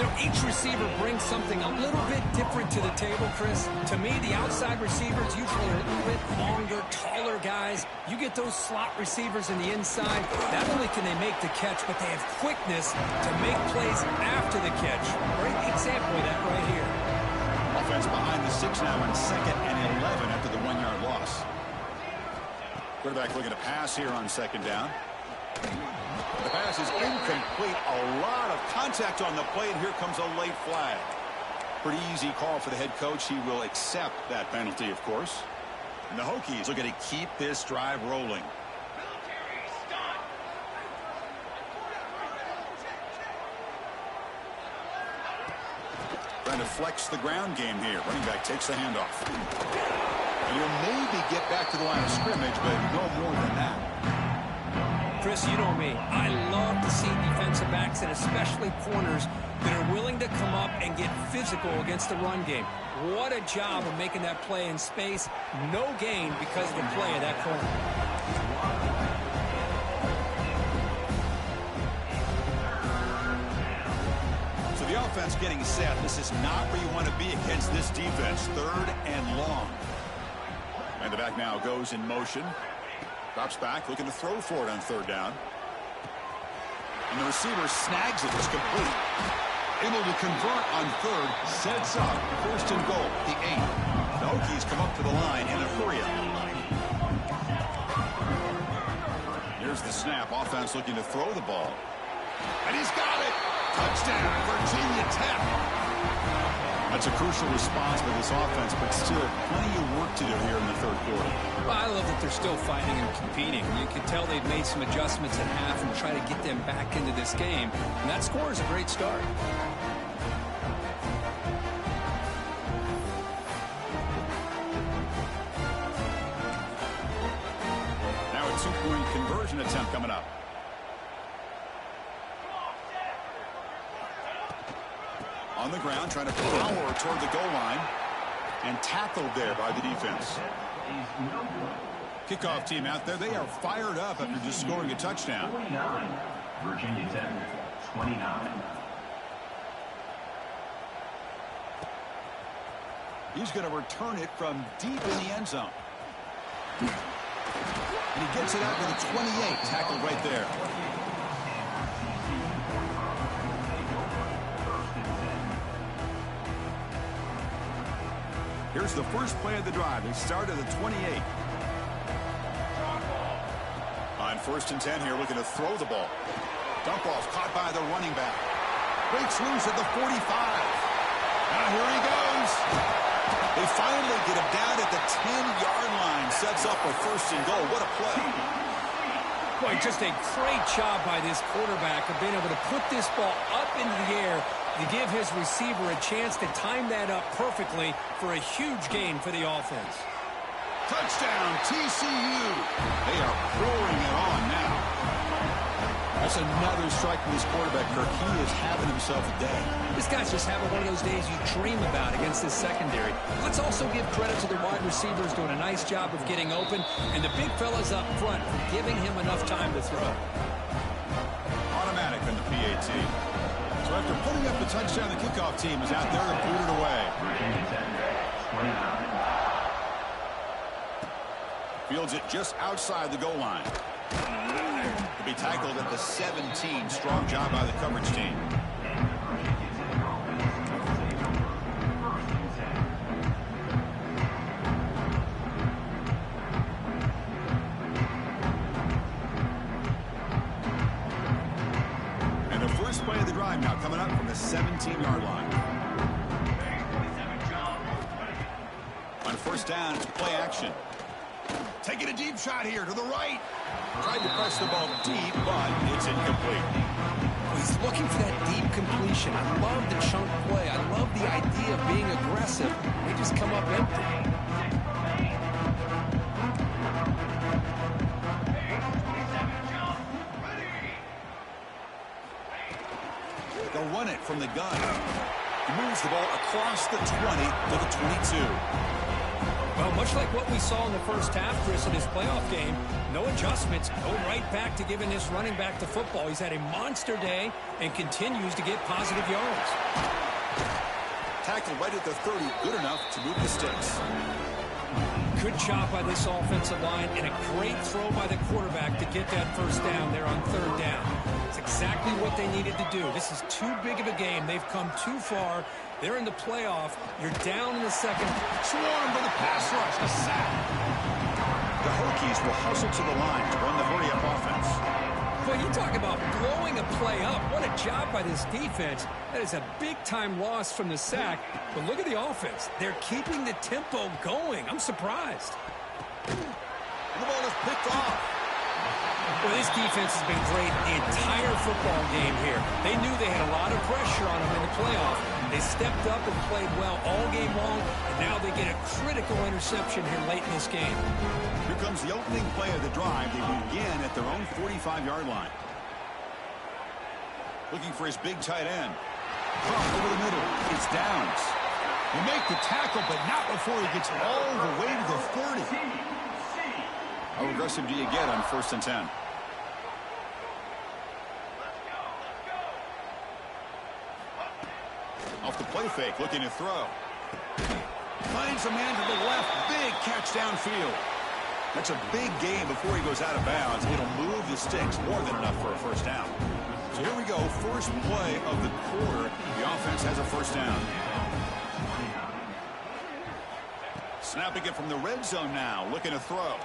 You know, each receiver brings something a little bit different to the table, Chris. To me, the outside receivers usually are a little bit longer, taller guys. You get those slot receivers in the inside, not only can they make the catch, but they have quickness to make plays after the catch. Great example of that right here. Offense behind the 6 now in second and 11 after the 1-yard loss. Quarterback looking to pass here on second down. The pass is incomplete. A lot of contact on the play, and here comes a late flag. Pretty easy call for the head coach. He will accept that penalty, of course. And the Hokies looking to keep this drive rolling. Trying to flex the ground game here. Running back takes the handoff. And he'll maybe get back to the line of scrimmage, but no more than that. Chris, you know me. I love to see defensive backs and especially corners that are willing to come up and get physical against the run game. What a job of making that play in space. No gain because of the play of that corner. The offense getting set. This is not where you want to be against this defense. Third and long. And the back now goes in motion. Drops back, looking to throw for it on third down. And the receiver snags it. It's complete. Able to convert on third. Sets up first and goal, the 8. The Hokies come up to the line in a hurry-up. Here's the snap. Offense looking to throw the ball. And he's got it. Touchdown, Virginia Tech. That's a crucial response by this offense, but still plenty of work to do here in the third quarter. Well, I love that they're still fighting and competing. You can tell they've made some adjustments at half and try to get them back into this game. And that score is a great start. Now a two-point conversion attempt coming up. On the ground, trying to power toward the goal line. And tackled there by the defense. Kickoff team out there. They are fired up after just scoring a touchdown. 29. Virginia Tech, 29. He's going to return it from deep in the end zone. And he gets it out to the 28. Tackled right there. Here's the first play of the drive. They start at the 28. On first and 10 here, looking to throw the ball. Dump off caught by the running back. Breaks loose at the 45. Now here he goes. They finally get him down at the 10-yard line. Sets up a first and goal. What a play. Boy, just a great job by this quarterback of being able to put this ball up into the air to give his receiver a chance to time that up perfectly for a huge gain for the offense. Touchdown, TCU. They are pouring it on now. That's another strike from this quarterback, Kirk. He is having himself a day. This guy's just having one of those days you dream about against this secondary. Let's also give credit to the wide receivers doing a nice job of getting open, and the big fellas up front for giving him enough time to throw. Automatic in the PAT. So after putting up the touchdown, the kickoff team is out there to boot it away. Virginia Tech, 29. Fields it just outside the goal line. To be tackled at the 17. Strong job by the coverage team. And the first play of the drive now coming up from the 17-yard line. On first down, it's play action. Taking a deep shot here to the right. Tried to press the ball deep, but it's incomplete. He's looking for that deep completion. I love the chunk play. I love the idea of being aggressive. They just come up empty. They'll run it from the gun. He moves the ball across the 20 to the 22. Well, much like what we saw in the first half, Chris, in his playoff game, no adjustments, go right back to giving this running back the football. He's had a monster day and continues to get positive yards. Tackled right at the 30, good enough to move the sticks. Good job by this offensive line and a great throw by the quarterback to get that first down there on third down. It's exactly what they needed to do. This is too big of a game. They've come too far. They're in the playoff. You're down in the second. Swarm for the pass rush. A sack. The Hokies will hustle to the line to run the hurry-up offense. Well, you talk about blowing a play up. What a job by this defense. That is a big-time loss from the sack. But look at the offense. They're keeping the tempo going. I'm surprised. And the ball is picked off. Well, this defense has been great the entire football game here. They knew they had a lot of pressure on them in the playoff. They stepped up and played well all game long, and now they get a critical interception here late in this game. Here comes the opening play of the drive. They begin at their own 45-yard line. Looking for his big tight end. Drop over the middle. It's Downs. They make the tackle, but not before he gets all the way to the 30. How aggressive do you get on first and 10? Off the play fake, looking to throw. Finds a man to the left. Big catch downfield. That's a big gain before he goes out of bounds. It'll move the sticks more than enough for a first down. So here we go. First play of the quarter. The offense has a first down. Snapping it from the red zone now. Looking to throw.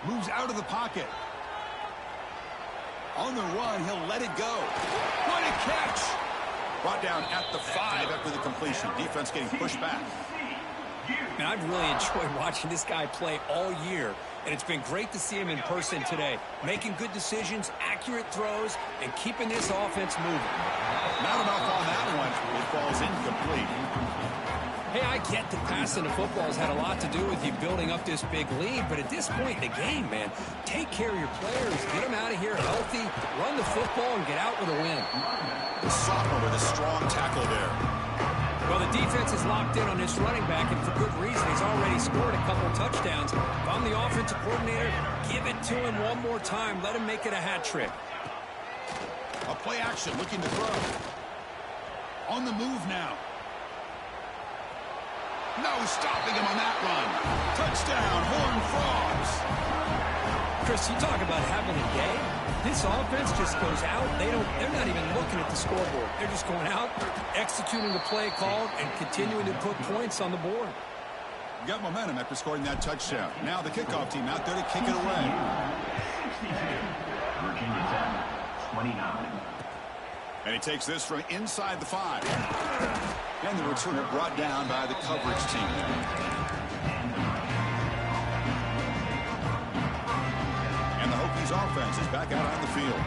Moves out of the pocket. On the run, he'll let it go. What a catch! Brought down at the 5 after the completion. Defense getting pushed back. And I've really enjoyed watching this guy play all year, and it's been great to see him in person today, making good decisions, accurate throws, and keeping this offense moving. Not enough on that one. It falls incomplete. Hey, I get that passing the football has had a lot to do with you building up this big lead, but at this point in the game, man, take care of your players, get them out of here healthy, run the football, and get out with a win. The sophomore with a strong tackle there. Well, the defense is locked in on this running back, and for good reason. He's already scored a couple touchdowns. If I'm the offensive coordinator, give it to him one more time. Let him make it a hat trick. A play action, looking to throw. On the move now. No stopping him on that run. Touchdown, Horned Frogs. Chris, you talk about having a day. This offense just goes out. They're not even looking at the scoreboard. They're just going out, executing the play called, and continuing to put points on the board. Got momentum after scoring that touchdown. Now the kickoff team out there to kick it away. 62. Virginia Tech, 29. And he takes this from inside the 5. And the returner brought down by the coverage team. And the Hokies offense is back out on the field.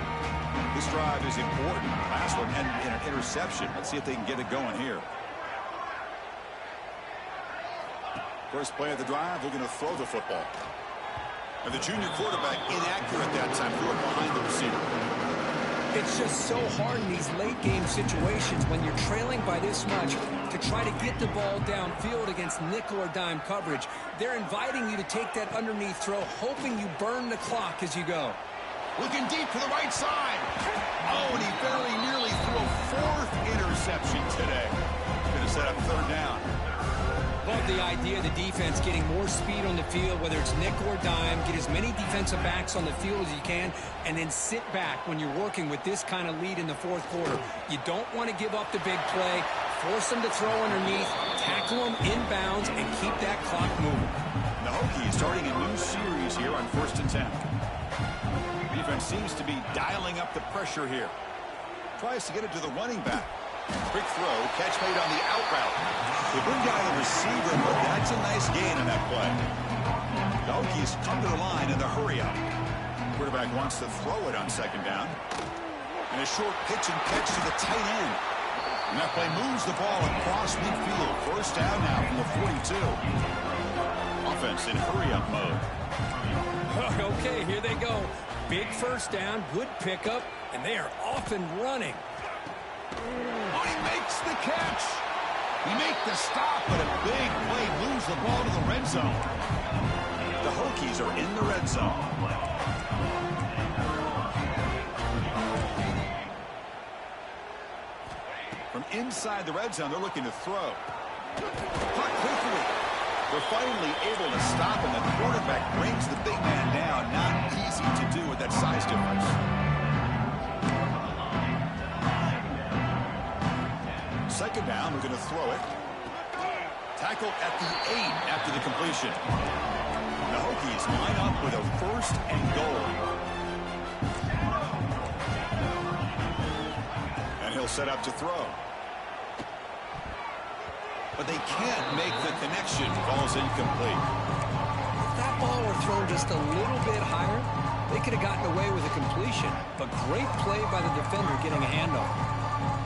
This drive is important. Last one ended in an interception. Let's see if they can get it going here. First play of the drive, they're going to throw the football. And the junior quarterback inaccurate that time, threw it behind the receiver. It's just so hard in these late game situations when you're trailing by this much to try to get the ball downfield against nickel or dime coverage. They're inviting you to take that underneath throw, hoping you burn the clock as you go. Looking deep to the right side. Oh, and he very nearly threw a 4th interception today. Going to set up 3rd down. Love the idea of the defense getting more speed on the field, whether it's nickel or dime, get as many defensive backs on the field as you can, and then sit back when you're working with this kind of lead in the 4th quarter. You don't want to give up the big play, force them to throw underneath, tackle them inbounds, and keep that clock moving. The Hokies starting a new series here on 1st and 10. Defense seems to be dialing up the pressure here. Tries to get it to the running back. Quick throw, catch made on the out route. They bring down the receiver, but that's a nice gain on that play. The Hokies come to the line in the hurry up. Quarterback wants to throw it on 2nd down. And a short pitch and catch to the tight end. And that play moves the ball across midfield. 1st down now from the 42. Offense in hurry up mode. Okay, here they go. Big 1st down, good pickup, and they are off and running. Oh, he makes the catch. He makes the stop, but a big play moves the ball to the red zone. The Hokies are in the red zone. From inside the red zone, they're looking to throw. Puck quickly. They're finally able to stop, and the quarterback brings the big man down. Not easy to do with that size difference. Second down, we're going to throw it. Tackled at the 8 after the completion. The Hokies line up with a 1st and goal. And he'll set up to throw. But they can't make the connection. Ball's incomplete. If that ball were thrown just a little bit higher, they could have gotten away with a completion. But great play by the defender getting a handoff.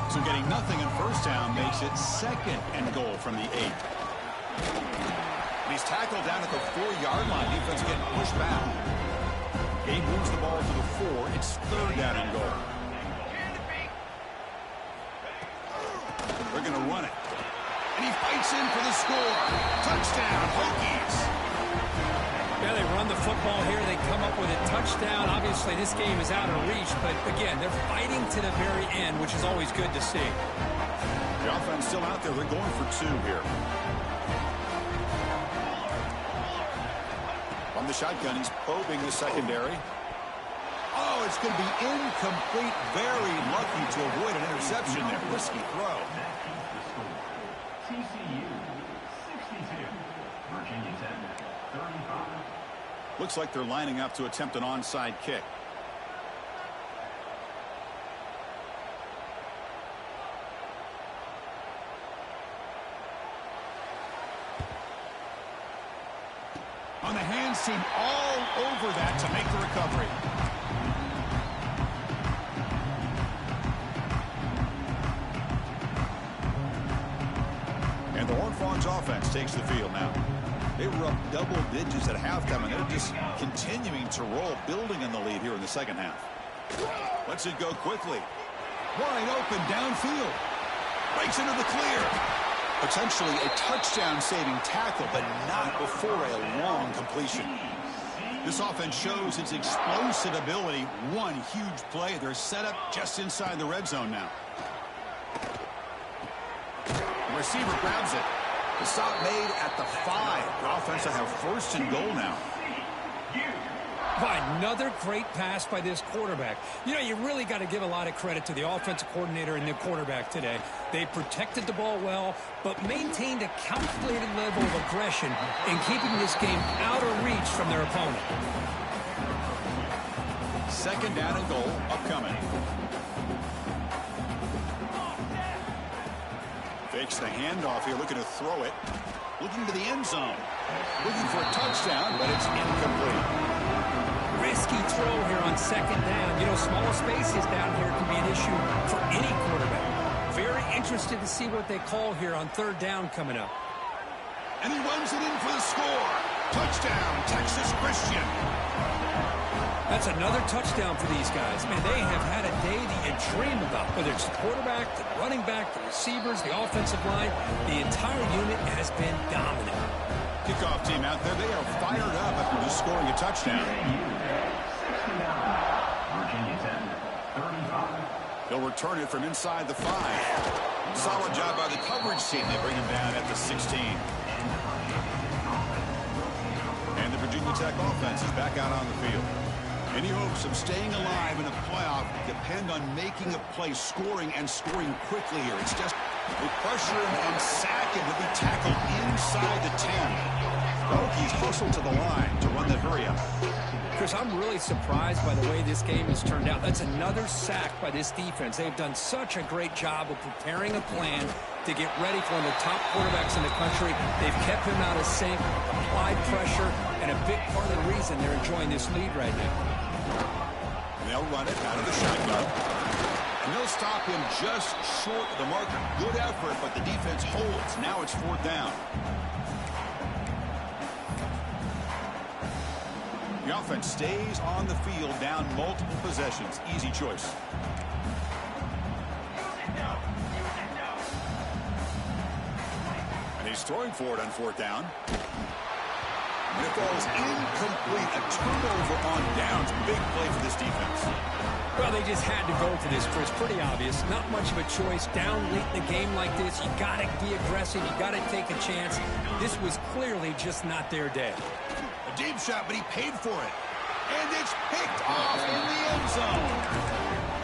So getting nothing on 1st down makes it 2nd and goal from the 8. And he's tackled down at the 4-yard line. Defense getting pushed back. Gabe moves the ball to the 4. It's 3rd down and goal. They're going to run it. And he fights in for the score. Touchdown, Hokies. Yeah, they run the football here. They come up with a touchdown. Obviously, this game is out of reach, but again, they're fighting to the very end, which is always good to see. The offense still out there. They're going for 2 here. From the shotgun, he's probing the secondary. Oh, it's going to be incomplete. Very lucky to avoid an interception there. Risky throw. TCU 62. Virginia Tech 35. Looks like they're lining up to attempt an onside kick. On the hands team all over that to make the recovery. And the Horned Frogs offense takes the field now. They were up double digits at halftime, and they're just continuing to roll, building in the lead here in the second half. Lets it go quickly. Wide open downfield. Breaks into the clear. Potentially a touchdown-saving tackle, but not before a long completion. This offense shows its explosive ability. One huge play. They're set up just inside the red zone now. The receiver grabs it. The stop made at the 5. The offense will have first and goal now. Another great pass by this quarterback. You know, you really got to give a lot of credit to the offensive coordinator and the quarterback today. They protected the ball well, but maintained a calculated level of aggression in keeping this game out of reach from their opponent. Second down and goal upcoming. Fakes the handoff here, looking to throw it. Looking to the end zone. Looking for a touchdown, but it's incomplete. Risky throw here on second down. You know, small spaces down here can be an issue for any quarterback. Very interested to see what they call here on third down coming up. And he runs it in for the score. Touchdown, Texas Christian. That's another touchdown for these guys. Man, they have had a day that you dream about. Whether it's the quarterback, the running back, the receivers, the offensive line, the entire unit has been dominant. Kickoff team out there, they are fired up after just scoring a touchdown. Virginia Tech 35. They'll return it from inside the 5. Solid job by the coverage team. They bring him down at the 16. And the Virginia Tech offense is back out on the field. Any hopes of staying alive in a playoff depend on making a play, scoring, and scoring quickly here. It's just they pressure him and sack him. He'll be tackled inside the 10. Hokies hustle to the line to run that hurry up. Chris, I'm really surprised by the way this game has turned out. That's another sack by this defense. They've done such a great job of preparing a plan to get ready for one of the top quarterbacks in the country. They've kept him out of sync, applied pressure, and a big part of the reason they're enjoying this lead right now. And they'll run it out of the shotgun. And they'll stop him just short of the marker. Good effort, but the defense holds. Now it's fourth down. The offense stays on the field, down multiple possessions. Easy choice. And he's throwing for it on fourth down. And it falls incomplete. A turnover on downs. Big play for this defense. Well, they just had to go for this, Chris. Pretty obvious. Not much of a choice. Down late in the game like this, you got to be aggressive. You got to take a chance. This was clearly just not their day. A deep shot, but he paid for it. And it's picked off in the end zone.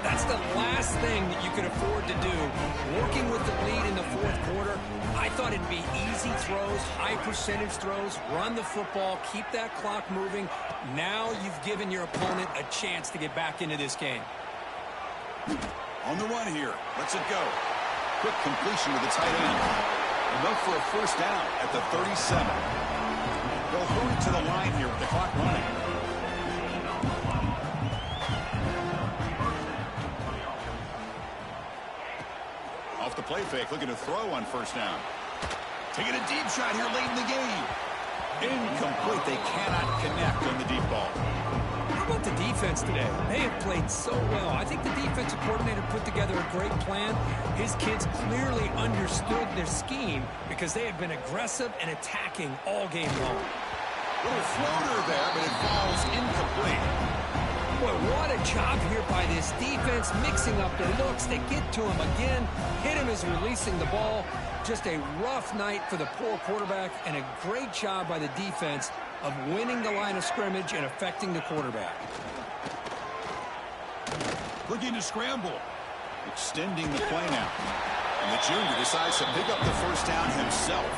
That's the last thing that you could afford to do. Working with the lead in the fourth quarter, I thought it'd be easy throws, high percentage throws, run the football, keep that clock moving. Now you've given your opponent a chance to get back into this game. On the run here. Lets it go. Quick completion to the tight end. Enough for a first down at the 37. They'll hurry to the line here with the clock running. Off the play fake, looking to throw on first down. Taking a deep shot here late in the game. Incomplete. They cannot connect on the deep ball. How about the defense today? They have played so well. I think the defensive coordinator put together a great plan. His kids clearly understood their scheme because they have been aggressive and attacking all game long. Little floater there, but it falls incomplete. Boy, what a job here by this defense, mixing up their looks. They get to him again, hit him as releasing the ball. Just a rough night for the poor quarterback, and a great job by the defense of winning the line of scrimmage and affecting the quarterback. Looking to scramble. Extending the play now. And the junior decides to pick up the first down himself.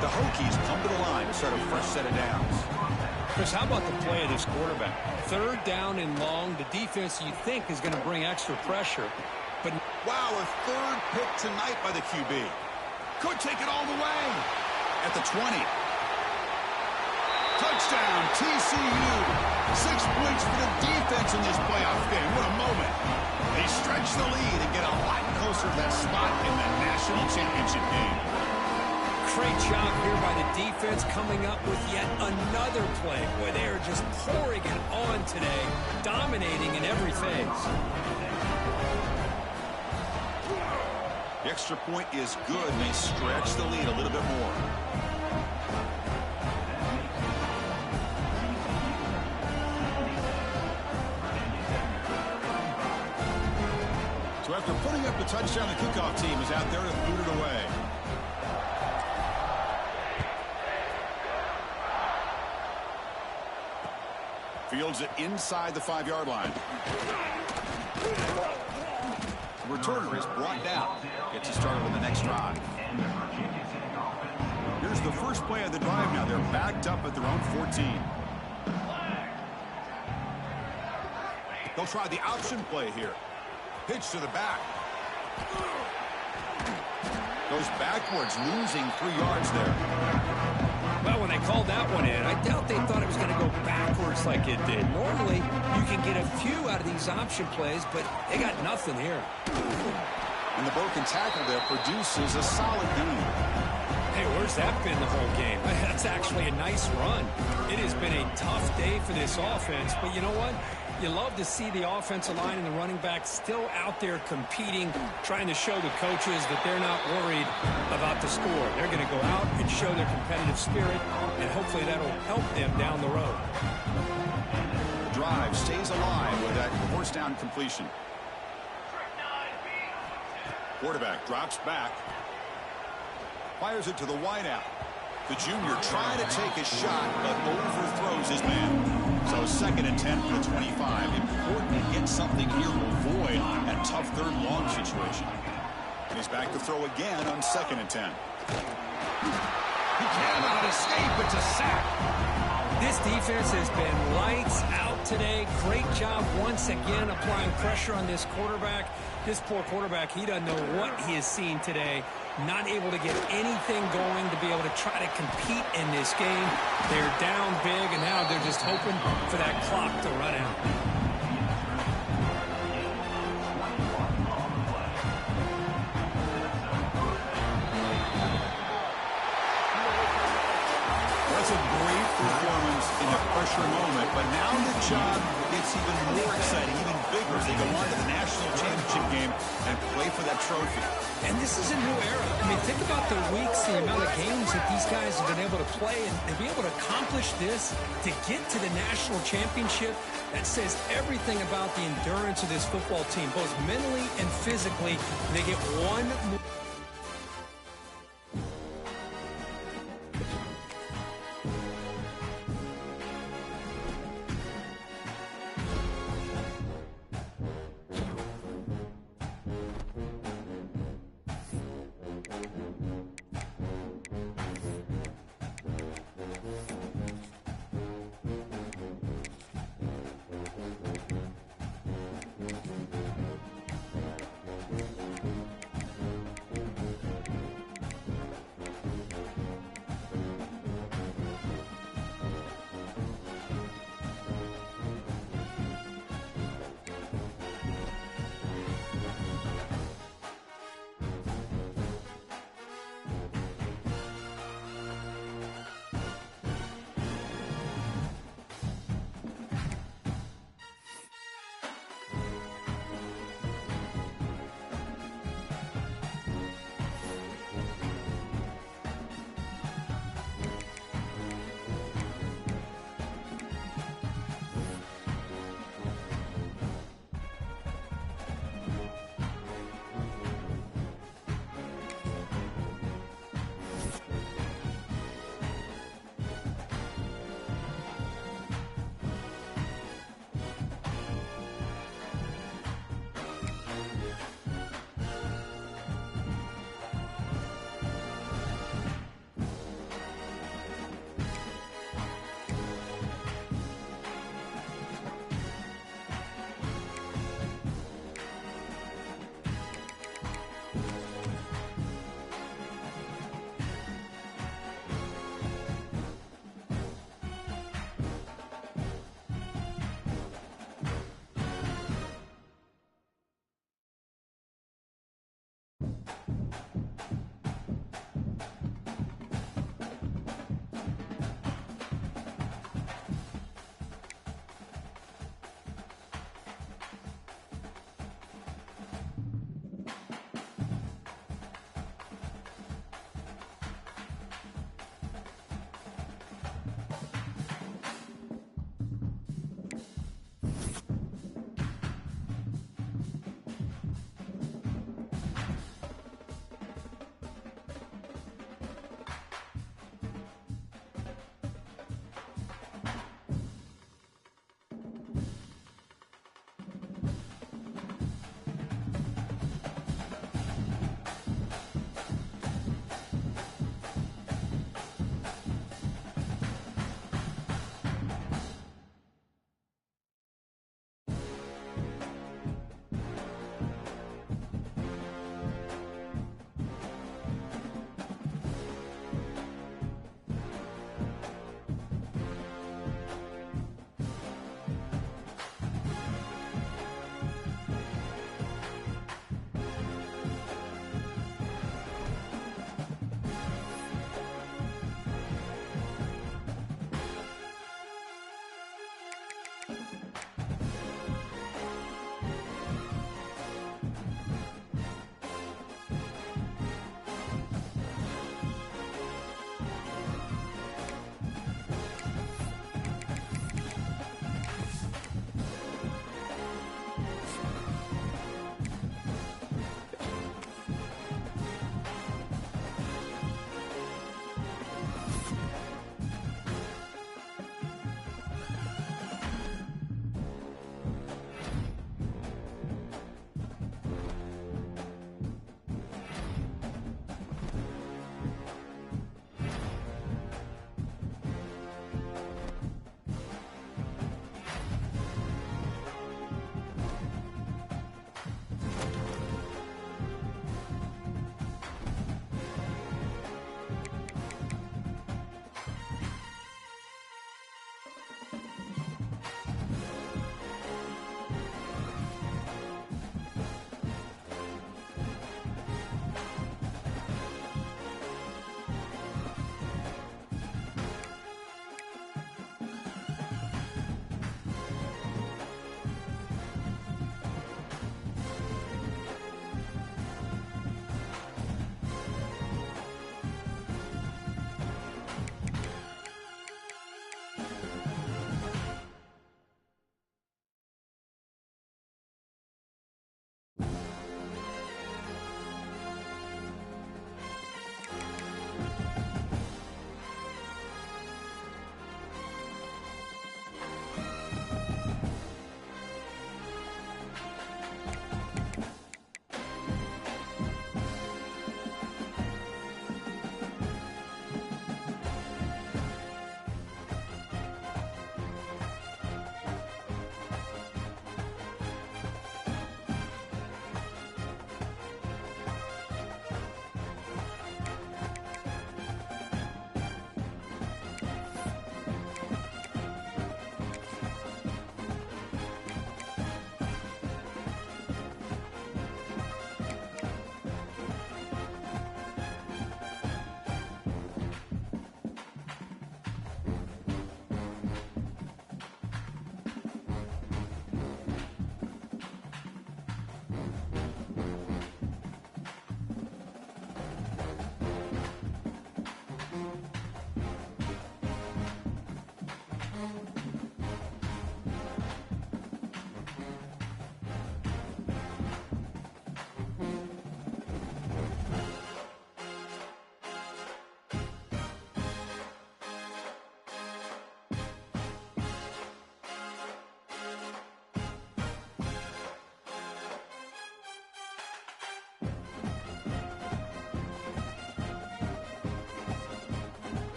The Hokies come to the line to start a fresh set of downs. Chris, how about the play of this quarterback? Third down and long. The defense, you think, is going to bring extra pressure. But wow, a third pick tonight by the QB. Could take it all the way. At the 20. Touchdown, TCU. 6 points for the defense in this playoff game. What a moment. They stretch the lead and get a lot closer to that spot in the national championship game. Great job here by the defense coming up with yet another play. Boy, they are just pouring it on today, dominating in every phase. The extra point is good, and they stretch the lead a little bit more. So after putting up the touchdown, the kickoff team is out there to boot it away. Fields it inside the 5-yard line. The returner is brought down. Gets us started on the next drive. Here's the first play of the drive now. They're backed up at their own 14. They'll try the option play here. Pitch to the back. Goes backwards, losing 3 yards there. Well, when they called that one in, I doubt they thought it was going to go backwards like it did. Normally, you can get a few out of these option plays, but they got nothing here. And the broken tackle there produces a solid gain. Hey, where's that been the whole game? That's actually a nice run. It has been a tough day for this offense, but you know what? You love to see the offensive line and the running back still out there competing, trying to show the coaches that they're not worried about the score. They're going to go out and show their competitive spirit, and hopefully that'll help them down the road. The drive stays alive with that first down completion. Quarterback drops back. Fires it to the wideout. The junior trying to take a shot, but overthrows his man. So 2nd and 10 for the 25. Important to get something here to avoid that tough third long situation. And he's back to throw again on 2nd and 10. He cannot escape. It's a sack. This defense has been lights out today. Great job once again applying pressure on this quarterback. This poor quarterback, he doesn't know what he has seen today. Not able to get anything going to be able to try to compete in this game. They're down big, and now they're just hoping for that clock to run out. That's a great performance in a pressure moment, but now the job gets even more exciting, even bigger as they go on to the national championship game and play for that trophy. And this is a new era. I mean, think about the weeks, the amount of games that these guys have been able to play, and to be able to accomplish this, to get to the national championship, that says everything about the endurance of this football team, both mentally and physically. They get one more.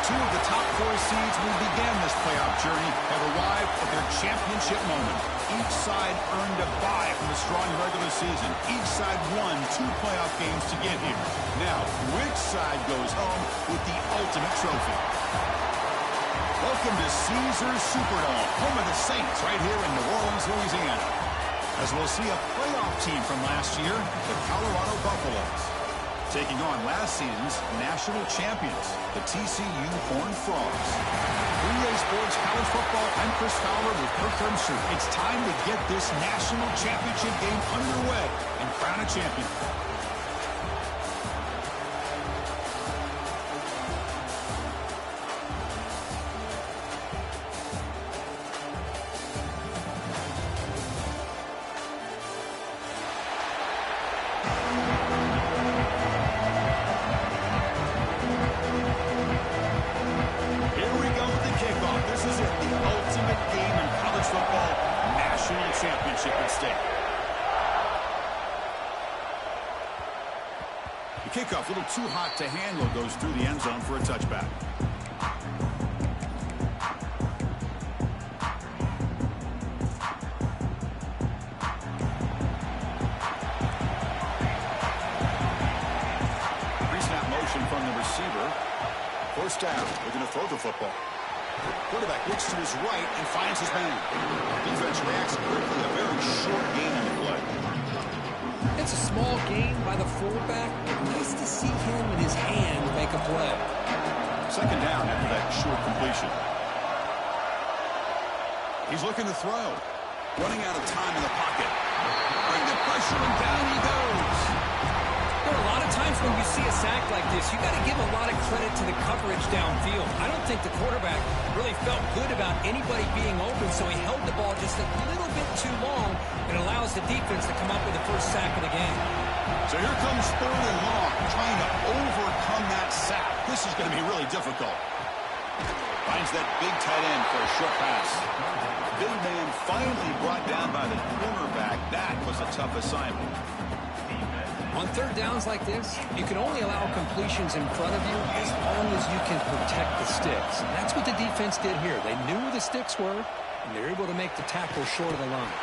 Two of the top 4 seeds who began this playoff journey have arrived at their championship moment. Each side earned a bye from a strong regular season. Each side won 2 playoff games to get here. Now, which side goes home with the ultimate trophy? Welcome to Caesars Superdome, home of the Saints, right here in New Orleans, Louisiana. As we'll see a playoff team from last year, the Colorado Buffaloes, taking on last season's national champions, the TCU Horned Frogs. 3A Sports College Football, I'm Chris Fowler with Kirk Hermstreet. It's time to get this national championship game underway and crown a champion. Championship at stake. The kickoff, a little too hot to handle, goes through the end zone for a touchback. Pre-snap motion from the receiver. First down, looking to throw the football. Quarterback looks to his right and finds his man. Defense reacts quickly. A very short gain on the play. It's a small gain by the fullback. Nice to see him in his hand make a play. Second down after that short completion. He's looking to throw. Running out of time in the pocket. Bring the pressure and down he goes. There are a lot of times when you see a sack like this, you got to give a lot of credit to the coverage downfield. I don't think the quarterback really felt good about anybody being open, so he held the ball just a little bit too long and allows the defense to come up with the first sack of the game. So here comes 3rd and long, trying to overcome that sack. This is going to be really difficult. Finds that big tight end for a short pass. Big man finally brought down by the cornerback. That was a tough assignment. On 3rd downs like this, you can only allow completions in front of you as long as you can protect the sticks. And that's what the defense did here. They knew where the sticks were, and they're able to make the tackle short of the line.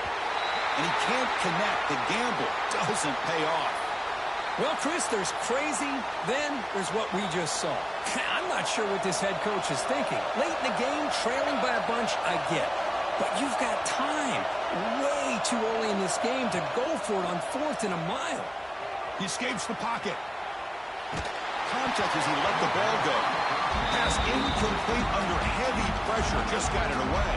And he can't connect. The gamble doesn't pay off. Well, Chris, there's crazy, then there's what we just saw. I'm not sure what this head coach is thinking. Late in the game, trailing by a bunch, I get. But you've got time, way too early in this game, to go for it on 4th and a mile. He escapes the pocket. Contact as he let the ball go. Pass incomplete under heavy pressure. Just got it away.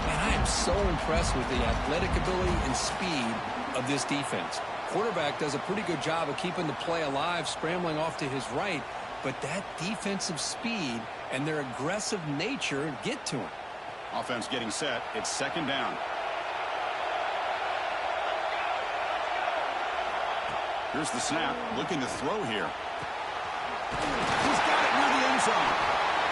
And I am so impressed with the athletic ability and speed of this defense. Quarterback does a pretty good job of keeping the play alive, scrambling off to his right. But that defensive speed and their aggressive nature get to him. Offense getting set. It's 2nd down. Here's the snap. Looking to throw here. He's got it near the end zone.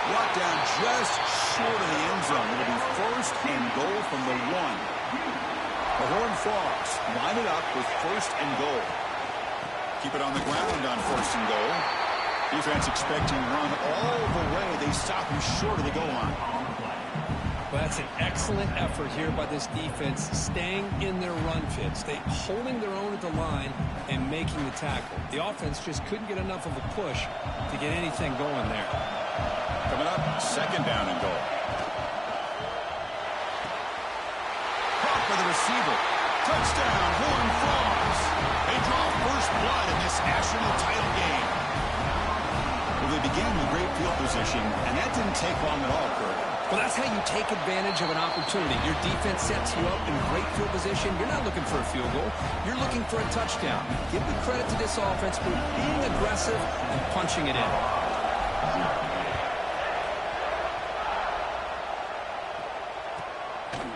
Brought down just short of the end zone. It'll be 1st and goal from the 1. The Horned Frogs line it up with 1st and goal. Keep it on the ground on 1st and goal. Defense expecting run all the way. They stop him short of the goal line. Well, that's an excellent effort here by this defense, staying in their run fits. They holding their own at the line and making the tackle. The offense just couldn't get enough of a push to get anything going there. Coming up, 2nd down and goal. Caught for the receiver. Touchdown, Horned Frogs. They draw first blood in this national title game. Well, they began with great field position, and that didn't take long at all, Kurt. Well, that's how you take advantage of an opportunity. Your defense sets you up in great field position. You're not looking for a field goal. You're looking for a touchdown. Give the credit to this offense for being aggressive and punching it in.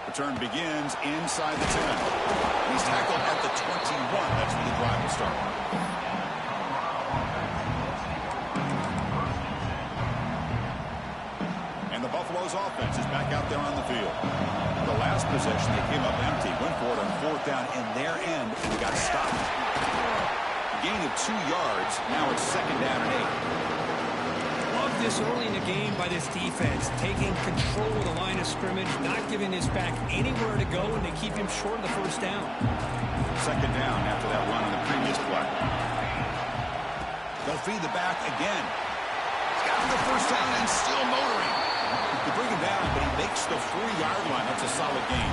Return begins inside the 10. He's tackled at the 21. That's where the drive will start. And the Buffaloes offense is back out there on the field. The last possession, they came up empty, went for it on 4th down in their end, and got stopped. A gain of 2 yards. Now it's 2nd down and 8. Love this early in the game by this defense, taking control of the line of scrimmage, not giving this back anywhere to go, and they keep him short of the first down. Second down after that run on the previous play. They'll feed the back again. He's got for the first down and still motoring. They bring him down, but he makes the 4-yard line. That's a solid gain.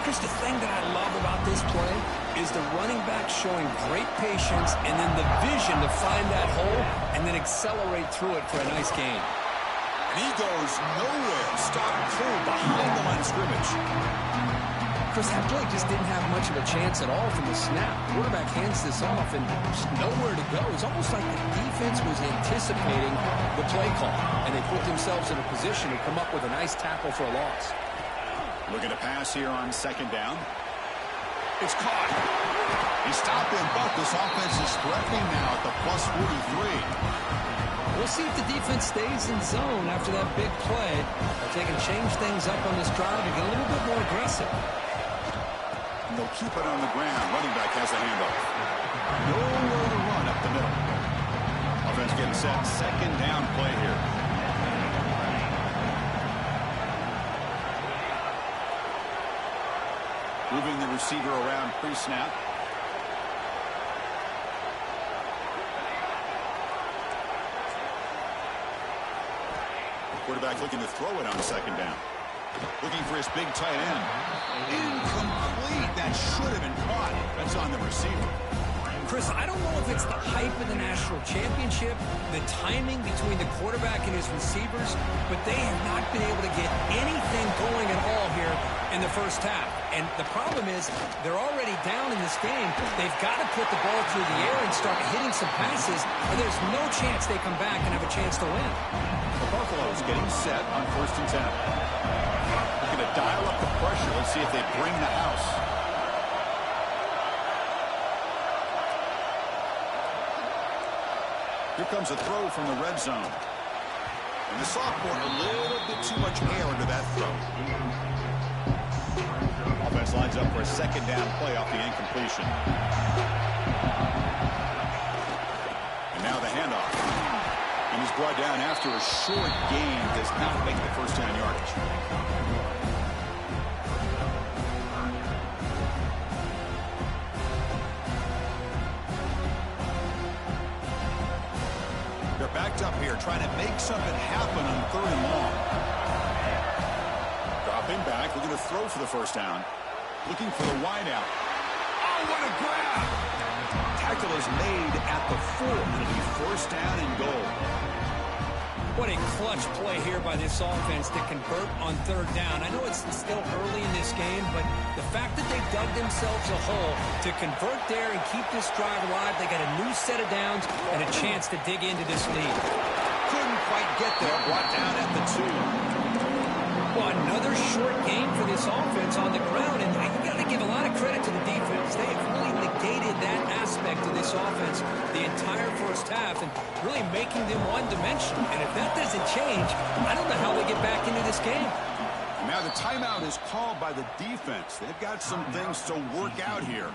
Chris, the thing that I love about this play is the running back showing great patience and then the vision to find that hole and then accelerate through it for a nice gain. And he goes nowhere. Stop cold behind the line of scrimmage. Chris, that play just didn't have much of a chance at all from the snap. Quarterback hands this off and just nowhere to go. It's almost like the defense was anticipating the play call, and they put themselves in a position to come up with a nice tackle for a loss. Looking to pass here on second down. It's caught. He stopped him, but this offense is threatening now at the plus 43. We'll see if the defense stays in zone after that big play. If they can change things up on this drive and get a little bit more aggressive. And they'll keep it on the ground. Running back has the handoff. Nowhere to run up the middle. Offense getting set. Second down play here. Moving the receiver around pre-snap. Quarterback looking to throw it on second down. Looking for his big tight end. Incomplete. That should have been caught. That's on the receiver. Chris, I don't know if it's the hype of the national championship, the timing between the quarterback and his receivers, but they have not been able to get anything going at all here in the first half. And the problem is they're already down in this game. They've got to put the ball through the air and start hitting some passes, or there's no chance they come back and have a chance to win. The Buffaloes getting set on 1st and 10. They're going to dial up the pressure. Let's see if they bring the house. Here comes a throw from the red zone. And the sophomore, a little bit too much air into that throw. Offense lines up for a second down play off the incompletion. And now the handoff. And he's brought down after a short gain. Does not make the first down yardage. They're backed up here trying to make something happen on 3rd and long. Dropping back, looking to throw for the first down. Looking for the wideout. Oh, what a grab! Tackle is made at the 4. It'll be first down and goal. What a clutch play here by this offense to convert on 3rd down. I know it's still early in this game, but the fact that they dug themselves a hole to convert there and keep this drive alive, they got a new set of downs and a chance to dig into this lead. Couldn't quite get there. Brought down at the 2. Well, another short game for this offense on the ground, and you got to give a lot of credit to the defense. They have really negated that aspect of this offense the entire first half and really making them one-dimensional. And if that doesn't change, I don't know how they get back into this game. Now the timeout is called by the defense. They've got some things to work out here.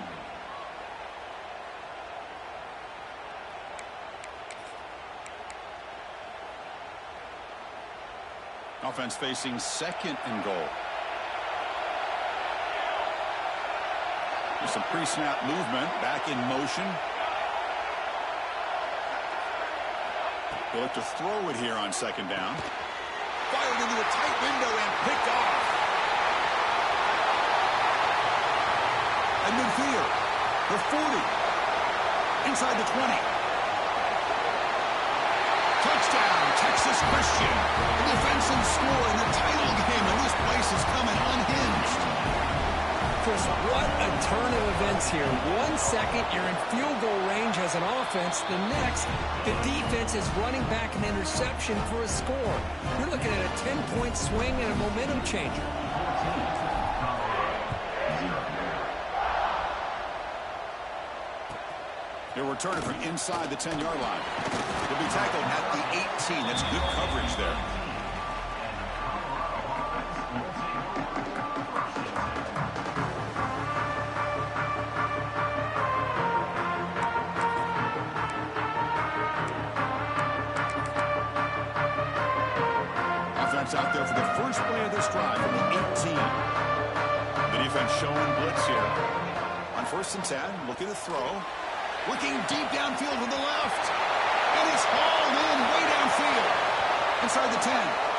Offense facing second and goal. There's some pre-snap movement, back in motion. They look to throw it here on second down. Fired into a tight window and picked off. At midfield, the 40, inside the 20. Touchdown, Texas Christian. The defensive score in the title game, and this place is coming unhinged. Chris, what a turn of events here. 1 second, you're in field goal range as an offense. The next, the defense is running back an interception for a score. You're looking at a 10-point swing and a momentum changer. They'll return it from inside the 10-yard line. He'll be tackled at the 18. That's good coverage there. offense out there for the first play of this drive from the 18. The defense showing blitz here. On 1st and 10, looking to throw. Looking deep downfield to the left. And it's hauled in way downfield. Inside the 10.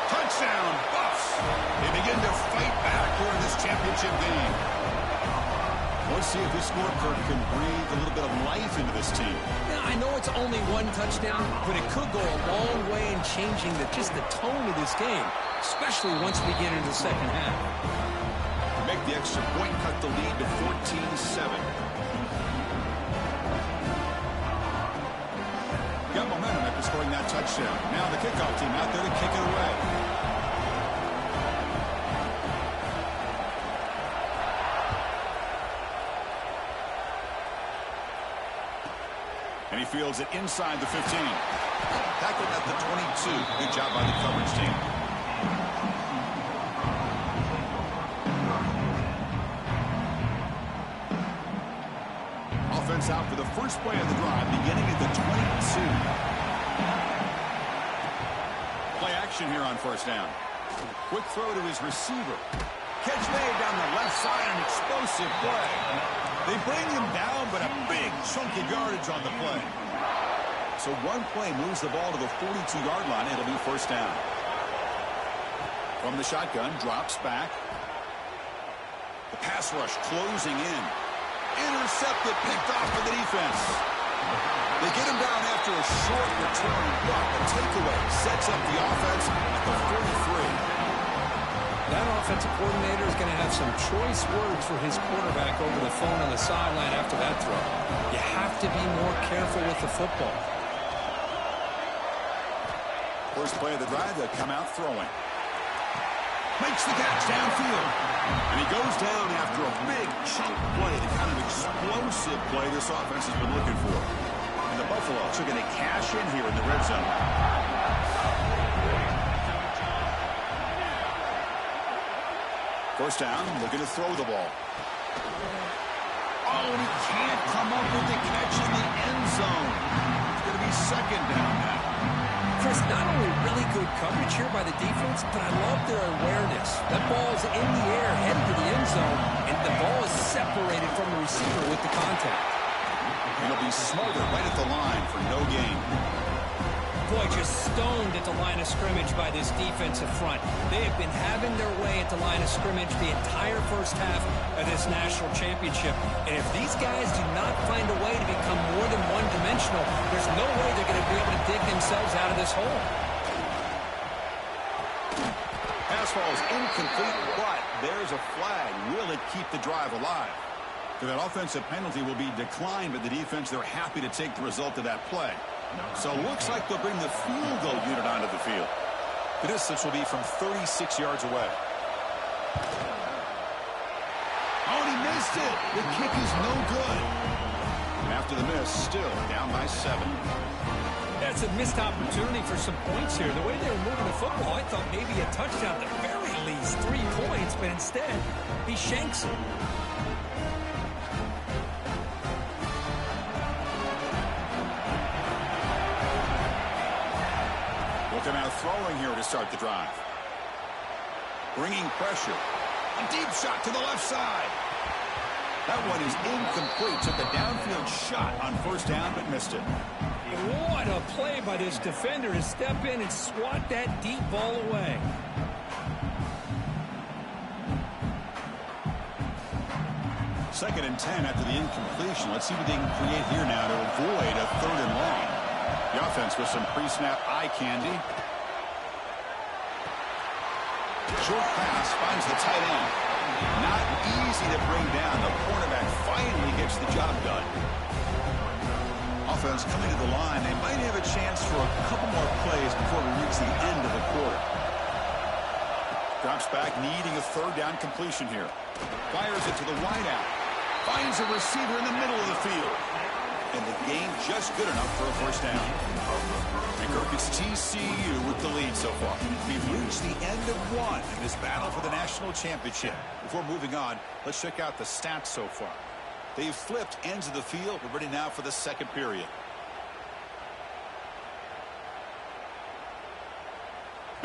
Touchdown, Buffs. They begin to fight back here in this championship game. Let's see if this scorecard can breathe a little bit of life into this team. Now, I know it's only 1 touchdown, but it could go a long way in changing just the tone of this game, especially once we get into the second half. Make the extra point, cut the lead to 14-7. Got momentum after scoring that touchdown. Now the kickoff team out there to kick it away. And he fields it inside the 15. Tackled at the 22. Good job by the coverage team. Offense out for the first play of the drive, beginning at the 22. Play action here on 1st down. Quick throw to his receiver. Catch made down the left side, an explosive play. They bring him down, but a big chunky yardage on the play. So one play moves the ball to the 42-yard line. It'll be 1st down. From the shotgun, drops back. The pass rush closing in. Intercepted, picked off by the defense. They get him down after a short return, but the takeaway sets up the offense at the 43. That offensive coordinator is going to have some choice words for his quarterback over the phone on the sideline after that throw. You have to be more careful with the football. First play of the drive, they'll come out throwing. Makes the catch downfield. And he goes down after a big chunk play, the kind of explosive play this offense has been looking for. And the Buffaloes are going to cash in here in the red zone. First down, looking to throw the ball. Oh, and he can't come up with the catch in the end zone. It's going to be 2nd down now. Chris, not only really good coverage here by the defense, but I love their awareness. That ball's in the air, headed to the end zone, and the ball is separated from the receiver with the contact. It'll be smothered right at the line for no gain. Boy, just stoned at the line of scrimmage by this defensive front. They have been having their way at the line of scrimmage the entire first half of this national championship. And if these guys do not find a way to become more than one-dimensional, there's no way they're going to be able to dig themselves out of this hole. Pass ball is incomplete, but there's a flag. Will it keep the drive alive? So that offensive penalty will be declined by the defense. They're happy to take the result of that play. So it looks like they'll bring the field goal unit onto the field. The distance will be from 36 yards away. Oh, and he missed it. The kick is no good. After the miss, still down by 7. That's a missed opportunity for some points here. The way they were moving the football, I thought maybe a touchdown, at the very least 3 points, but instead, he shanks it. They're now throwing here to start the drive. Bringing pressure. A deep shot to the left side. That one is incomplete. Took a downfield shot on 1st down, but missed it. What a play by this defender to step in and swat that deep ball away. Second and 10 after the incompletion. Let's see what they can create here now to avoid a 3rd and long. The offense with some pre-snap eye candy. Short pass finds the tight end. Not easy to bring down. The cornerback finally gets the job done. Offense coming to the line. They might have a chance for a couple more plays before we reach the end of the quarter. Drops back, needing a 3rd down completion here. Fires it to the wideout. Finds a receiver in the middle of the field. And the game just good enough for a 1st down. And Kirk, it's TCU with the lead so far. We've reached the end of one in this battle for the national championship. Before moving on, let's check out the stats so far. They've flipped ends of the field. We're ready now for the 2nd period.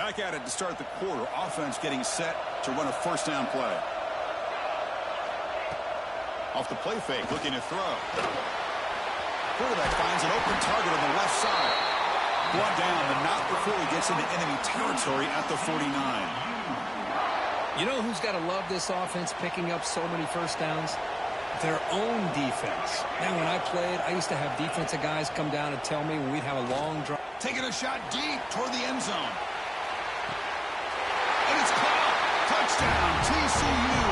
Back at it to start the quarter. Offense getting set to run a first down play. Off the play fake, looking to throw. Quarterback finds an open target on the left side. Brought down, but not before he gets into enemy territory at the 49. You know who's got to love this offense picking up so many first downs? Their own defense. Man, when I played, I used to have defensive guys come down and tell me when we'd have a long drive. Taking a shot deep toward the end zone. And it's caught. Touchdown, TCU.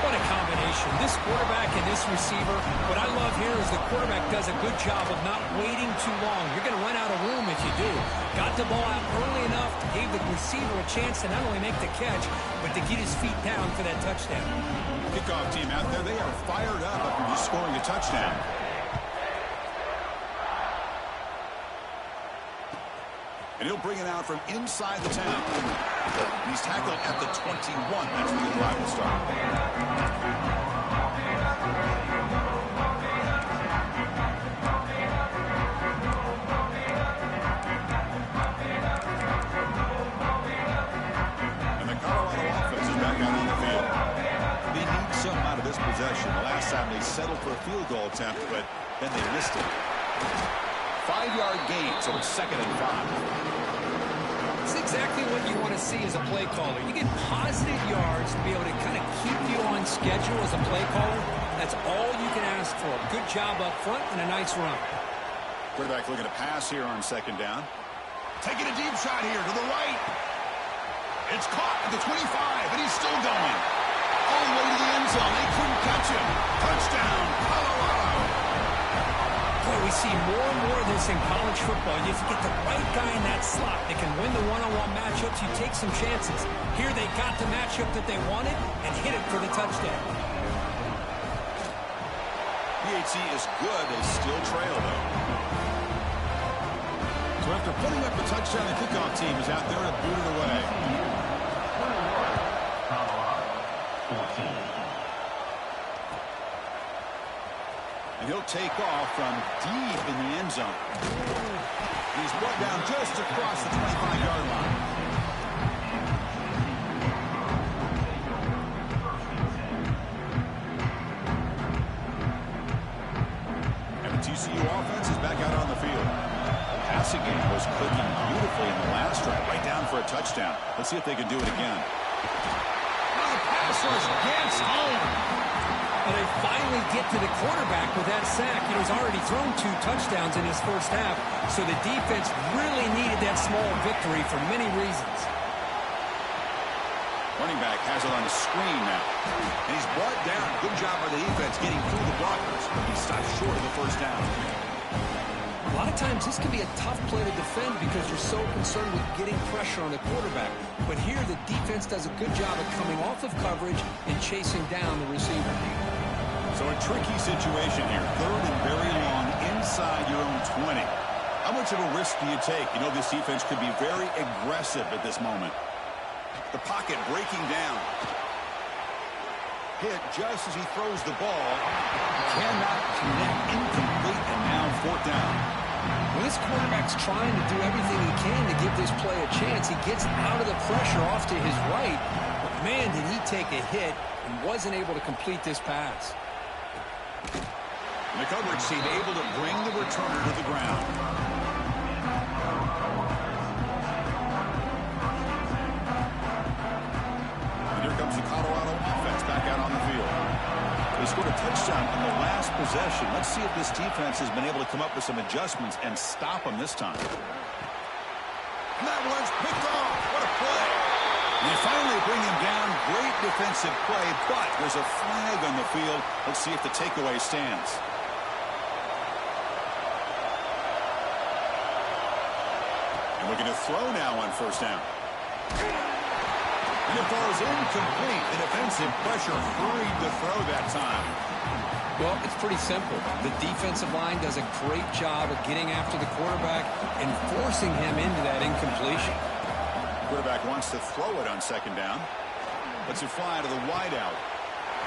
What a combination. This quarterback and this receiver. What I love here is the quarterback does a good job of not waiting too long. You're going to run out of room if you do. Got the ball out early enough, gave the receiver a chance to not only make the catch, but to get his feet down for that touchdown. Kickoff team out there, they are fired up after just scoring a touchdown. And he'll bring it out from inside the 10. He's tackled at the 21. That's where the drive will start. And the Colorado offense is back out on the field. They need something out of this possession. The last time they settled for a field goal attempt, but then they missed it. 5-yard gain, so it's 2nd and 5. It's exactly what you want to see as a play caller. You get positive yards to be able to kind of keep you on schedule as a play caller. That's all you can ask for. Good job up front and a nice run. Quarterback looking to pass here on 2nd down. Taking a deep shot here to the right. It's caught at the 25, and he's still going. All the way to the end zone. They couldn't catch him. Touchdown, Colorado. Boy, we see more and more of this in college football. You get the right guy in that slot. They can win the one-on-one matchups. You take some chances. Here they got the matchup that they wanted and hit it for the touchdown. PAT is good. They still trail, though. So after putting up the touchdown, the kickoff team is out there to boot it away. And he'll take off from deep in the end zone. He's brought down just across the 25-yard line. And the TCU offense is back out on the field. The passing game was clicking beautifully in the last drive, right down for a touchdown. Let's see if they can do it again. Now the pass rush gets home. But they finally get to the quarterback with that sack. He's already thrown 2 touchdowns in his first half, so the defense really needed that small victory for many reasons. Running back has it on the screen now. And he's brought down. Good job by the defense getting through the blockers. He stopped short of the first down. A lot of times this can be a tough play to defend because you're so concerned with getting pressure on the quarterback. But here the defense does a good job of coming off of coverage and chasing down the receiver. So a tricky situation here. 3rd and very long inside your own 20. How much of a risk do you take? You know this defense could be very aggressive at this moment. The pocket breaking down. Hit just as he throws the ball. Cannot connect. Incomplete, and now 4th down. Well, this quarterback's trying to do everything he can to give this play a chance. He gets out of the pressure off to his right. But man, did he take a hit and wasn't able to complete this pass. And the coverage team able to bring the returner to the ground. And here comes the Colorado offense back out on the field. They scored a touchdown on the last possession. Let's see if this defense has been able to come up with some adjustments and stop them this time. And that one's picked off. What a play. And they finally bring him down. Great defensive play, but there's a flag on the field. Let's see if the takeaway stands. And looking to throw now on 1st down. And the throw is incomplete. The defensive pressure hurried the throw that time. Well, it's pretty simple. The defensive line does a great job of getting after the quarterback and forcing him into that incompletion. Quarterback wants to throw it on 2nd down. Lets it fly to the wideout.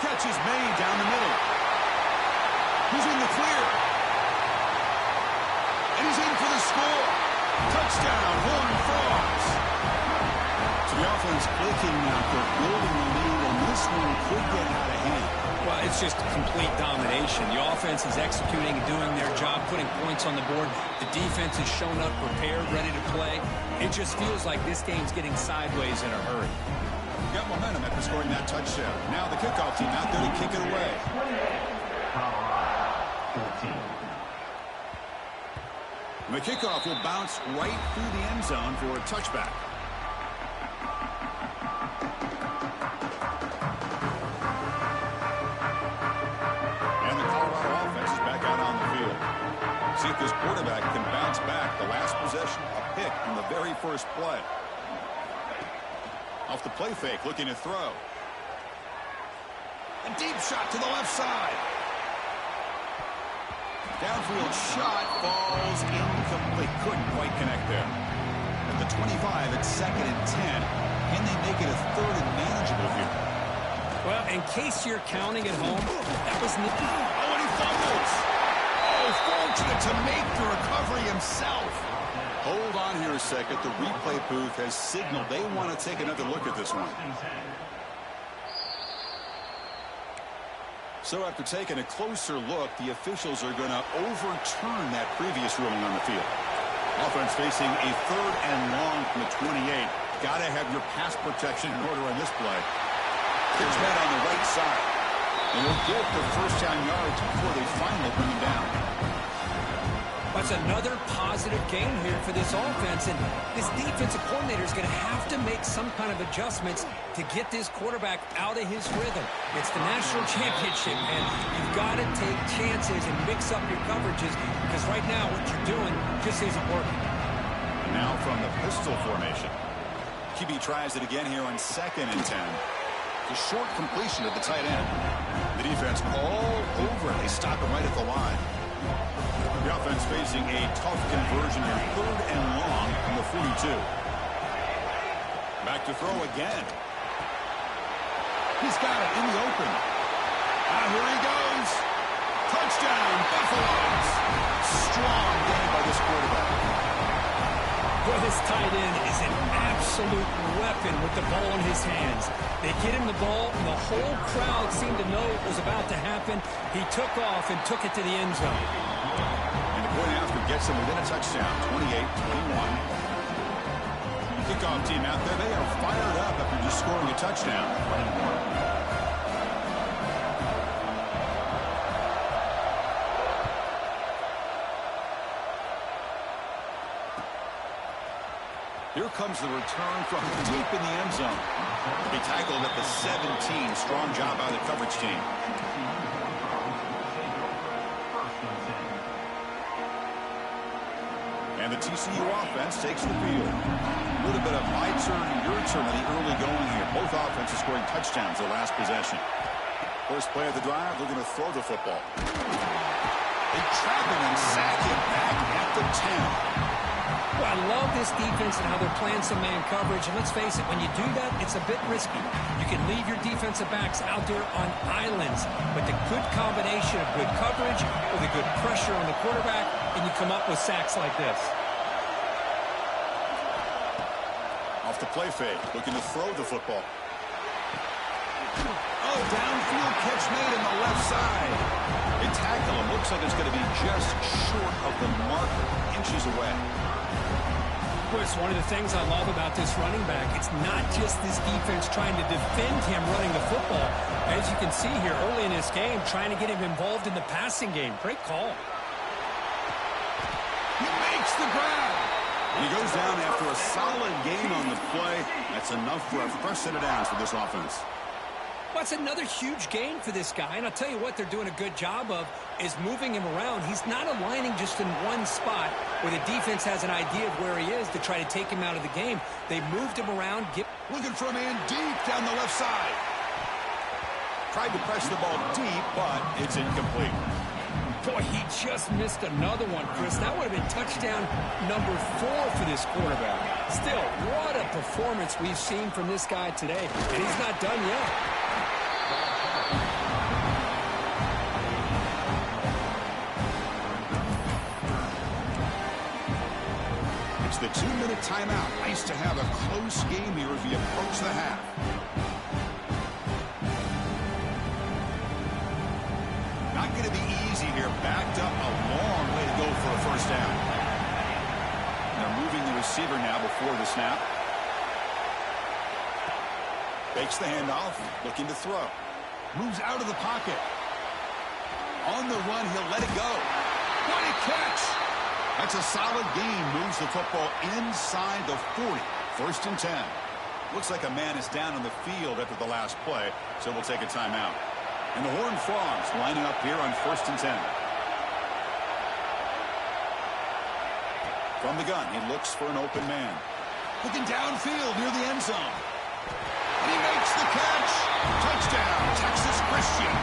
Catch is made down the middle. He's in the clear. And he's in for the score. Touchdown, Horned Frogs. The offense clicking now for building the lead, and this one could get out of hand. Well, it's just complete domination. The offense is executing and doing their job, putting points on the board. The defense has shown up prepared, ready to play. It just feels like this game's getting sideways in a hurry. Got momentum after scoring that touchdown. Now the kickoff team out there to kick it away. And the kickoff will bounce right through the end zone for a touchback. And the Colorado offense is back out on the field. See if this quarterback can bounce back. The last possession, a pick in the very first play. Off the play fake, looking to throw. A deep shot to the left side. Downfield shot falls incomplete. Couldn't quite connect there. At the 25, it's 2nd and 10. Can they make it a 3rd and manageable here? Well, in case you're counting at home, that was... Oh, and he fumbles. Oh, fortunate to make the recovery himself. Hold on here a second. The replay booth has signaled they want to take another look at this one. So after taking a closer look, the officials are going to overturn that previous ruling on the field. Offense facing a 3rd and long from the 28. Got to have your pass protection in order on this play. Pitch man on the right side. And they'll get the first down yards before they finally bring him down. That's another positive game here for this offense, and this defensive coordinator is going to have to make some kind of adjustments to get this quarterback out of his rhythm. It's the national championship, man. You've got to take chances and mix up your coverages, because right now what you're doing just isn't working. And now from the pistol formation. QB tries it again here on 2nd and 10. The short completion of the tight end. The defense all over it. They stop him right at the line. The offense facing a tough conversion here. 3rd and long from the 42. Back to throw again. He's got it in the open. Here he goes. Touchdown, Buffaloes. Strong game by this quarterback. Boy, this tight end is an absolute weapon with the ball in his hands. They get him the ball, and the whole crowd seemed to know what was about to happen. He took off and took it to the end zone. And the point after gets him within a touchdown, 28-21. Kickoff team out there, they are fired up after just scoring a touchdown. Here comes the return from deep in the end zone. He tackled at the 17. Strong job by the coverage team. And the TCU offense takes the field. A little bit of my turn, your turn in the early going here. Both offenses scoring touchdowns their last possession. First play of the drive, they're going to throw the football. They trap him and sack him back at the 10. Well, I love this defense and how they're playing some man coverage. And let's face it, when you do that, it's a bit risky. You can leave your defensive backs out there on islands. But the good combination of good coverage with a good pressure on the quarterback, and you come up with sacks like this. Off the play fake, looking to throw the football. Oh, downfield catch made in the left side. They tackle him. Looks like it's going to be just short of the marker, inches away. It's one of the things I love about this running back. It's not just this defense trying to defend him running the football. As you can see here early in this game, trying to get him involved in the passing game. Great call. He makes the grab. And he goes down after a solid gain on the play. That's enough for a fresh set of downs for this offense. Well, it's another huge gain for this guy. And I'll tell you what they're doing a good job of is moving him around. He's not aligning just in one spot where the defense has an idea of where he is to try to take him out of the game. They moved him around. Looking for a man deep down the left side. Tried to press the ball deep, but it's incomplete. Boy, he just missed another one, Chris. That would have been touchdown number 4 for this quarterback. Still, what a performance we've seen from this guy today. And he's not done yet. It's the 2-minute timeout. Nice to have a close game here as we approach the half. Not going to be easy here. Backed up a long way to go for a first down. They're moving the receiver now before the snap. Fakes the handoff, looking to throw. Moves out of the pocket. On the run, he'll let it go. What a catch! That's a solid gain. Moves the football inside the 40. 1st and 10. Looks like a man is down on the field after the last play, so we'll take a timeout. And the Horned Frogs lining up here on 1st and 10. From the gun, he looks for an open man. Looking downfield near the end zone. And he makes the catch. Touchdown, Texas Christian.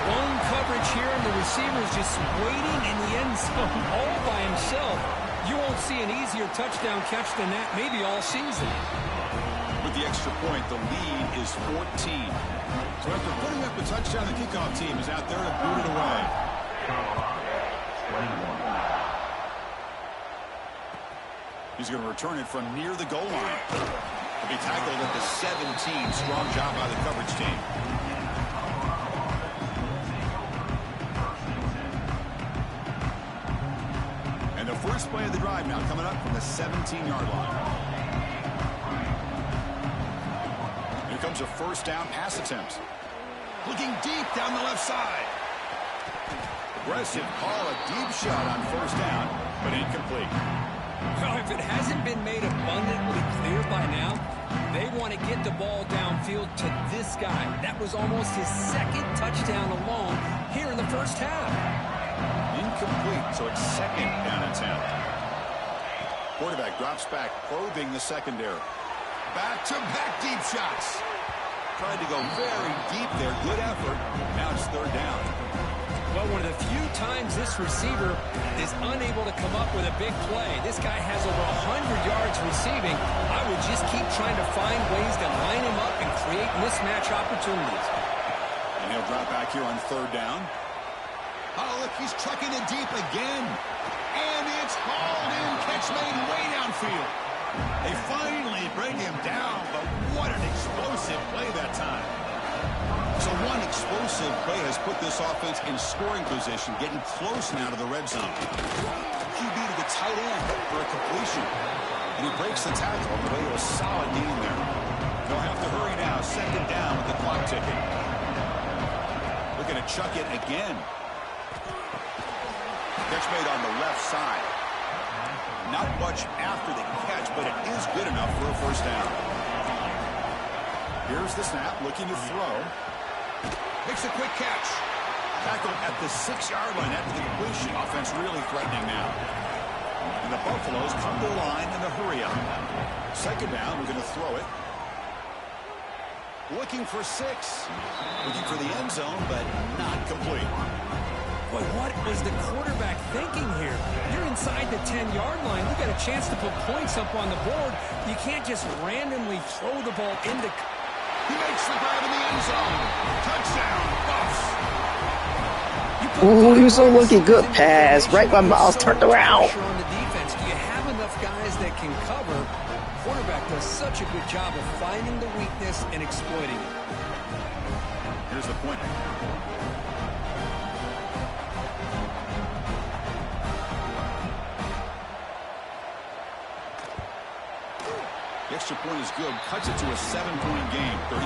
One coverage here, and the receiver is just waiting in the end zone all by himself. You won't see an easier touchdown catch than that maybe all season. With the extra point, the lead is 14. So after putting up a touchdown, the kickoff team is out there to boot it away. He's going to return it from near the goal line. He'll be tackled at the 17. Strong job by the coverage team. And the first play of the drive now coming up from the 17-yard line. Here comes a first down pass attempt. Looking deep down the left side. Aggressive call, a deep shot on first down, but incomplete. Well, if it hasn't been made abundantly clear by now, they want to get the ball downfield to this guy. That was almost his 2nd touchdown alone here in the first half. Incomplete, so it's 2nd down attempt. Quarterback drops back, probing the secondary. Back-to-back deep shots. Tried to go very deep there. Good effort. Now it's 3rd down. Well, one of the few times this receiver is unable to come up with a big play. This guy has over 100 yards receiving. I would just keep trying to find ways to line him up and create mismatch opportunities. And he'll drop back here on 3rd down. Oh, look, he's trucking it deep again. And it's hauled in. Catch made way downfield. They finally bring him down, but what an explosive play that time. So one explosive play has put this offense in scoring position, getting close now to the red zone. QB to the tight end for a completion. And he breaks the tackle on the way to a solid gain there. They'll have to hurry now. 2nd down with the clock ticking. Looking to chuck it again. Catch made on the left side. Not much after the catch, but it is good enough for a first down. Here's the snap, looking to throw. Makes a quick catch. Tackled at the 6-yard line after the completion. Offense really threatening now. And the Buffaloes come to the line in the hurry up. 2nd down, we're going to throw it. Looking for 6. Looking for the end zone, but not complete. Boy, what was the quarterback thinking here? You're inside the 10-yard line. You got a chance to put points up on the board. You can't just randomly throw the ball into... He makes the grab in the end zone. Touchdown, Buffs. Ooh, he was so lucky. Good pass. Right by Miles turned around. On the defense, do you have enough guys that can cover? Quarterback does such a good job of finding the weakness and exploiting it. Here's the point. The extra point is good. Cuts it to a 7-point game, 35-28.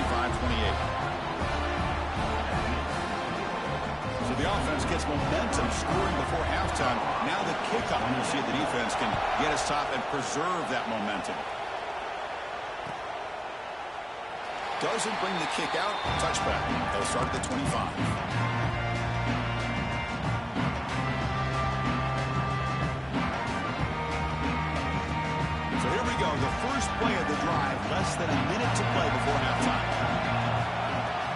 So the offense gets momentum scoring before halftime. Now the kickoff. We'll see if the defense can get us top and preserve that momentum. Doesn't bring the kick out. Touchback. They'll start at the 25. The first play of the drive, less than a minute to play before halftime.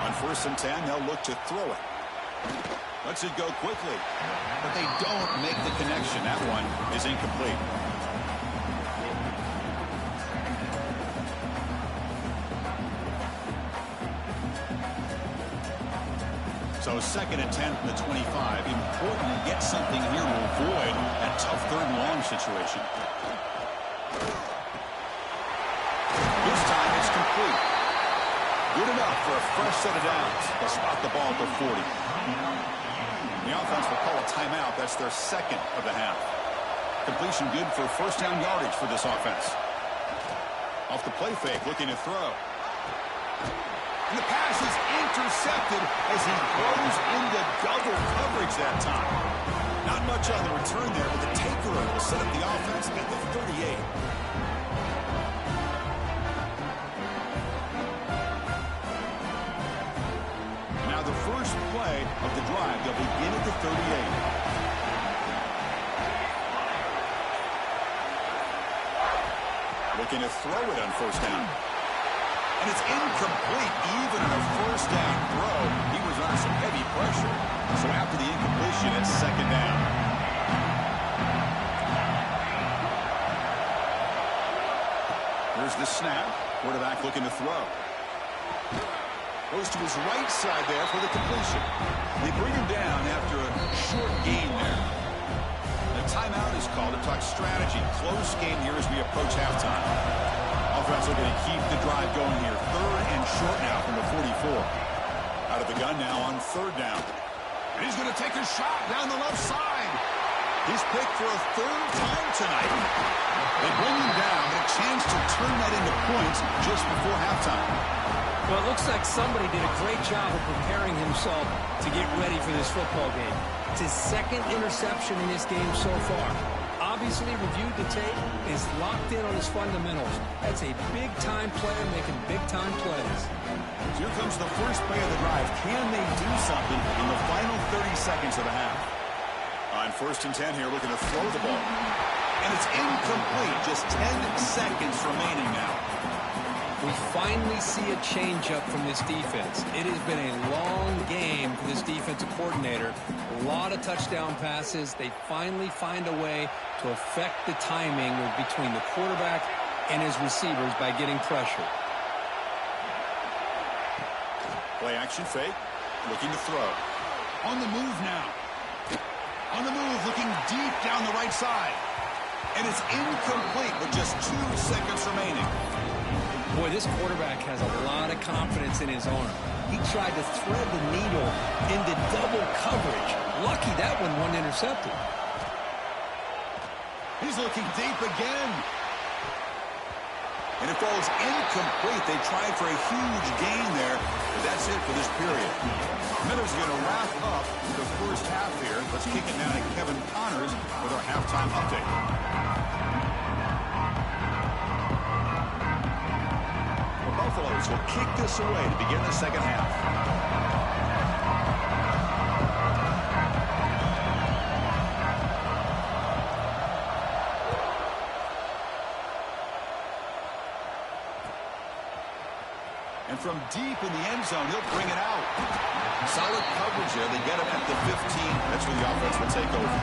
On 1st and 10, they'll look to throw it. Lets it go quickly, but they don't make the connection. That one is incomplete. So 2nd and 10 from the 25. Important to get something here to avoid that tough 3rd and long situation. this time it's complete. Good enough for a fresh set of downs. They'll spot the ball at the 40. The offense will call a timeout. That's their second of the half. Completion good for first down yardage for this offense. Off the play fake, looking to throw. And the pass is intercepted as he throws into double coverage that time. Not much on the return there, but the takeover will set up the offense at the 38. Now the first play of the drive, they'll begin at the 38. Looking to throw it on first down. And it's incomplete even on a first down throw. He was under some heavy pressure. So after the incompletion, it's second down. Here's the snap. Quarterback looking to throw. Goes to his right side there for the completion. They bring him down after a short gain there. The timeout is called to talk strategy. Close game here as we approach halftime. Offense looking to keep the drive going here. Third and short now from the 44. Out of the gun now on third down. And he's going to take a shot down the left side. He's picked for a third time tonight. They bring him down, but a chance to turn that into points just before halftime. Well, it looks like somebody did a great job of preparing himself to get ready for this football game. It's his second interception in this game so far. Obviously reviewed the tape, is locked in on his fundamentals. That's a big-time player making big-time plays. Here comes the first play of the drive. Can they do something in the final 30 seconds of the half? On first and 10 here, looking to throw the ball. And it's incomplete. Just 10 seconds remaining now. We finally see a change-up from this defense. It has been a long game for this defensive coordinator. A lot of touchdown passes. They finally find a way to affect the timing between the quarterback and his receivers by getting pressure. Play action fake. Looking to throw. On the move now. On the move, looking deep down the right side. And it's incomplete with just 2 seconds remaining. Boy, this quarterback has a lot of confidence in his arm. He tried to thread the needle into double coverage. Lucky that one wasn't intercepted. He's looking deep again. And it falls incomplete. They tried for a huge gain there, but that's it for this period. Miller's going to wrap up the first half here. Let's kick it now to Kevin Connors with our halftime update. Buffaloes will kick this away to begin the second half. And from deep in the end zone, he'll bring it out. Solid coverage there. They get him at the 15. That's where the offense will take over.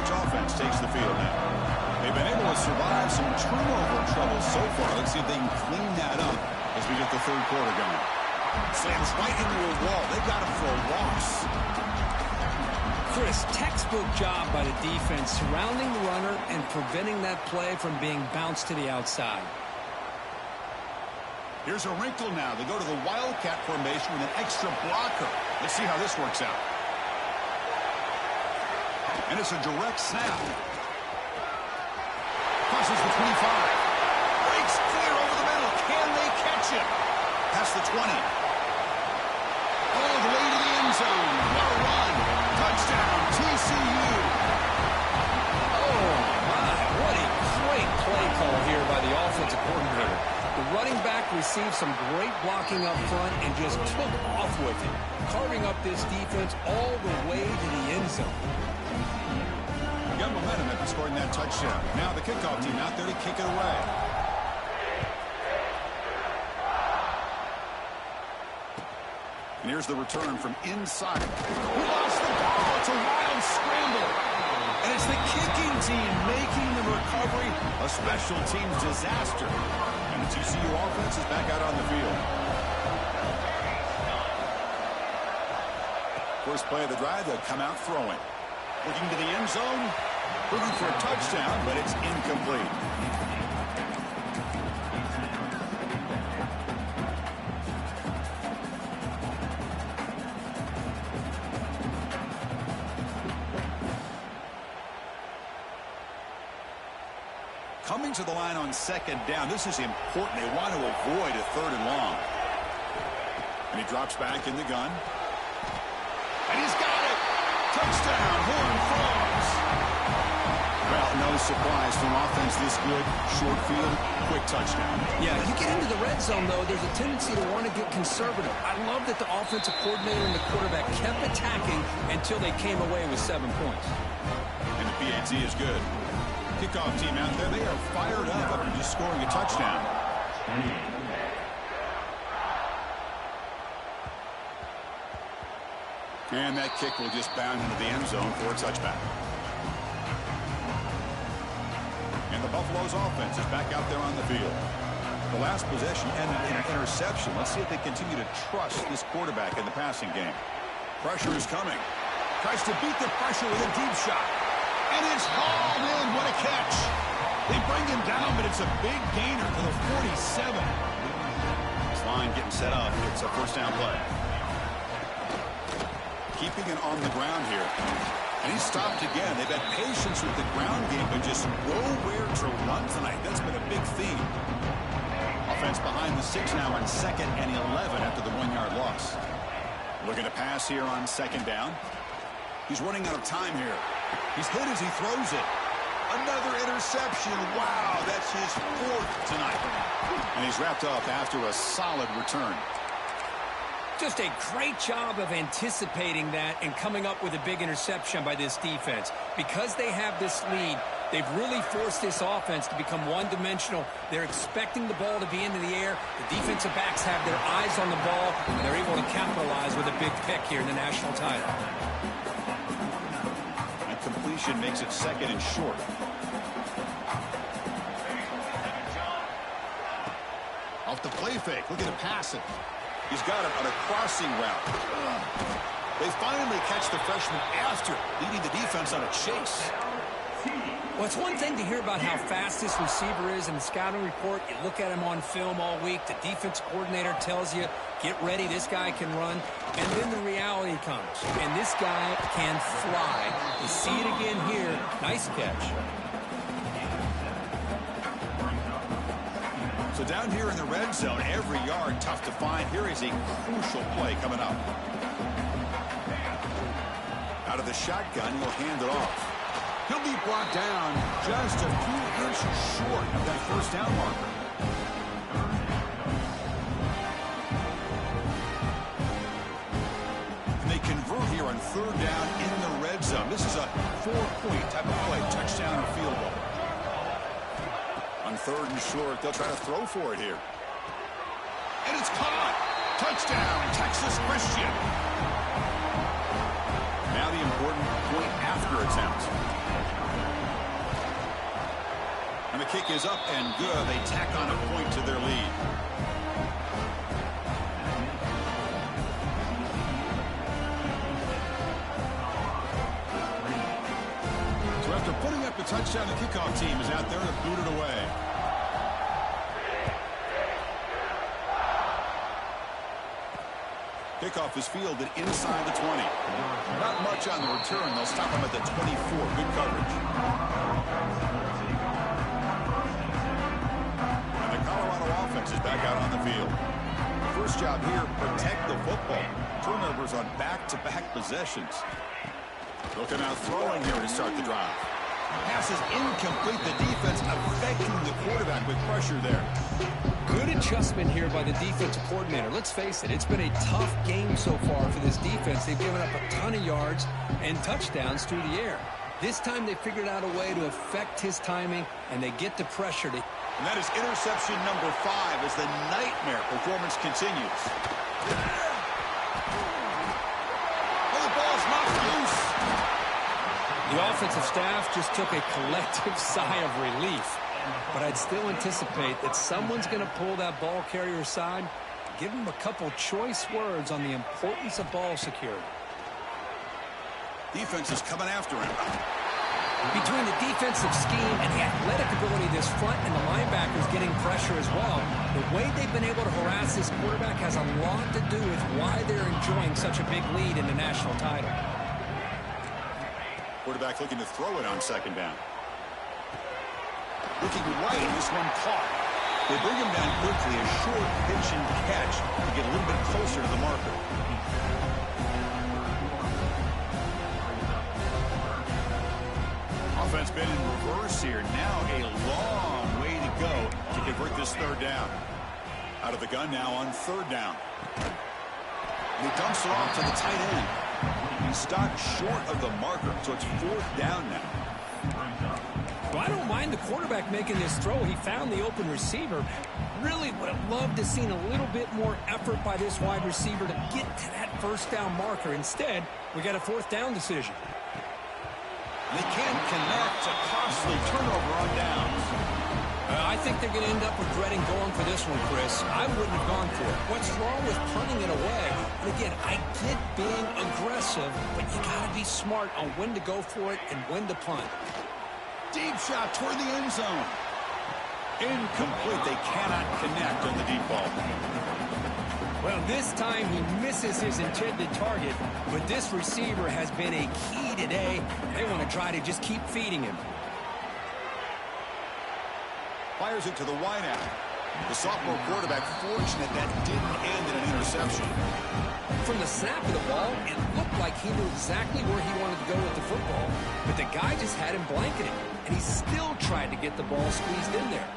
Offense takes the field now. They've been able to survive some turnover trouble so far. Let's see if they can clean that up as we get the third quarter going. Slams right into a wall. They got him for a loss. Chris, textbook job by the defense surrounding the runner and preventing that play from being bounced to the outside. Here's a wrinkle now. They go to the Wildcat formation with an extra blocker. Let's see how this works out. And it's a direct snap. Crosses the 25. Breaks clear over the middle. Can they catch him? Past the 20. All the way to the end zone. What a run. Touchdown, TCU. Oh, my. What a great play call here by the offensive coordinator. The running back received some great blocking up front and just took off with it, carving up this defense all the way to the end zone. Got momentum after scoring that touchdown. Now the kickoff team out there to kick it away. And here's the return from inside. He lost the ball. It's a wild scramble. And it's the kicking team making the recovery a special teams disaster. And the TCU offense is back out on the field. First play of the drive, they'll come out throwing. Looking to the end zone. Looking for a touchdown, but it's incomplete. Coming to the line on second down. This is important. They want to avoid a 3rd and long. And he drops back in the gun. And he's got it. Touchdown, Horned Frogs. Well, no surprise from offense this good. Short field, quick touchdown. Yeah, you get into the red zone, though, there's a tendency to want to get conservative. I love that the offensive coordinator and the quarterback kept attacking until they came away with 7 points. And the PAT is good. Kickoff team out there, they are fired up after just scoring a touchdown. And that kick will just bound into the end zone for a touchback. And the Buffalo's offense is back out there on the field. The last possession ended in an interception. Let's see if they continue to trust this quarterback in the passing game. Pressure is coming. Tries to beat the pressure with a deep shot. And it's hauled in. What a catch. They bring him down, but it's a big gainer to the 47. This line getting set up. It's a first down play. Keeping it on the ground here. And he stopped again. They've had patience with the ground game, but just nowhere to run tonight. That's been a big theme. Offense behind the 6 now on 2nd and 11 after the 1-yard loss. Looking to pass here on 2nd down. He's running out of time here. He's hit as he throws it. Another interception. Wow, that's his 4th tonight. And he's wrapped up after a solid return. Just a great job of anticipating that and coming up with a big interception by this defense. Because they have this lead, they've really forced this offense to become one-dimensional. They're expecting the ball to be into the air. The defensive backs have their eyes on the ball, and they're able to capitalize with a big pick here in the national title. Completion makes it 2nd and short. Off the play fake, looking to pass it. He's got it on a crossing route. They finally catch the freshman after leading the defense on a chase. Well, it's one thing to hear about how fast this receiver is in the scouting report. You look at him on film all week. The defense coordinator tells you, get ready, this guy can run. And then the reality comes. And this guy can fly. You see it again here. Nice catch. So down here in the red zone, every yard tough to find. Here is a crucial play coming up. Out of the shotgun, he'll hand it off. He'll be brought down just a few inches short of that first down marker. And they convert here on 3rd down in the red zone. This is a 4-point type of play, touchdown or field goal. On 3rd and short, they'll try to throw for it here. And it's caught. Touchdown, Texas Christian. Now the important point after attempt. And the kick is up and good. They tack on a point to their lead. So after putting up a touchdown, the kickoff team is out there to boot it away. Kickoff is fielded inside the 20. Not much on the return. They'll stop him at the 24. Good coverage. Is back out on the field. The first job here, protect the football. Turnovers on back-to-back possessions. Looking out throwing here to start the drive. Pass is incomplete. The defense affecting the quarterback with pressure there. Good adjustment here by the defensive coordinator. Let's face it, it's been a tough game so far for this defense. They've given up a ton of yards and touchdowns through the air. This time they figured out a way to affect his timing, and they get the pressure to... And that is interception number 5 as the nightmare performance continues. Oh, the ball's knocked loose. The offensive staff just took a collective sigh of relief. But I'd still anticipate that someone's going to pull that ball carrier aside, give him a couple choice words on the importance of ball security. Defense is coming after him. Between the defensive scheme and the athletic ability of this front and the linebackers getting pressure as well, the way they've been able to harass this quarterback has a lot to do with why they're enjoying such a big lead in the national title. Quarterback looking to throw it on second down. Looking right, and this one caught. They bring him down quickly, a short pitch and catch to get a little bit closer to the marker. Offense been in reverse here. Now a long way to go to convert this third down. Out of the gun now on third down. And he dumps it off to the tight end. He stopped short of the marker, so it's fourth down now. Well, I don't mind the quarterback making this throw. He found the open receiver. Really would have loved to seen a little bit more effort by this wide receiver to get to that first down marker. Instead, we got a fourth down decision. They can't connect. A costly turnover on downs. I think they're going to end up regretting going for this one, Chris. I wouldn't have gone for it. What's wrong with punting it away? And again, I get being aggressive, but you got to be smart on when to go for it and when to punt. Deep shot toward the end zone. Incomplete. They cannot connect on the deep ball. Well, this time he misses his intended target, but this receiver has been a key today. They want to try to just keep feeding him. Fires it to the wideout. The sophomore quarterback fortunate that didn't end in an interception. From the snap of the ball, it looked like he knew exactly where he wanted to go with the football, but the guy just had him blanketed, and he still tried to get the ball squeezed in there.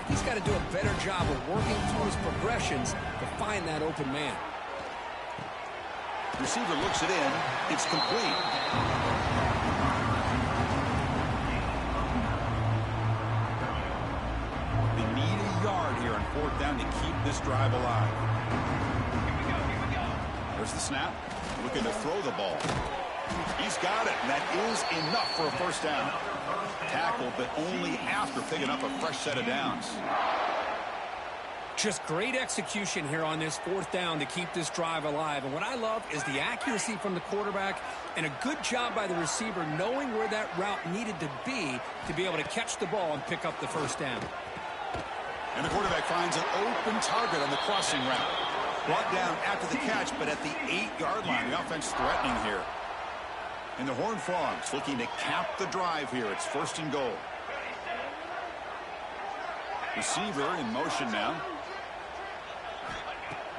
He's got to do a better job of working through his progressions to find that open man. Receiver looks it in. It's complete. They need a yard here on fourth down to keep this drive alive. There's the snap. Looking to throw the ball. He's got it, and that is enough for a first down. Tackle, but only after picking up a fresh set of downs. Just great execution here on this fourth down to keep this drive alive. And what I love is the accuracy from the quarterback and a good job by the receiver knowing where that route needed to be able to catch the ball and pick up the first down. And the quarterback finds an open target on the crossing route. Brought down after the catch, but at the 8-yard line. The offense threatening here. And the Horned Frogs looking to cap the drive here. It's first and goal. Receiver in motion now.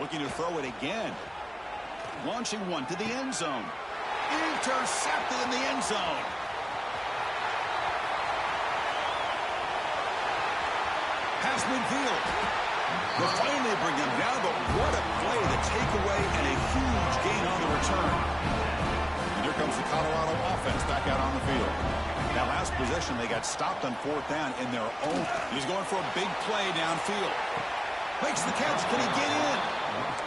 Looking to throw it again. Launching one to the end zone. Intercepted in the end zone. Pass midfield. They'll finally bring him down, but what a play, the takeaway, and a huge gain on the return. And here comes the Colorado offense back out on the field. That last possession, they got stopped on fourth down in their own. He's going for a big play downfield. Makes the catch. Can he get in?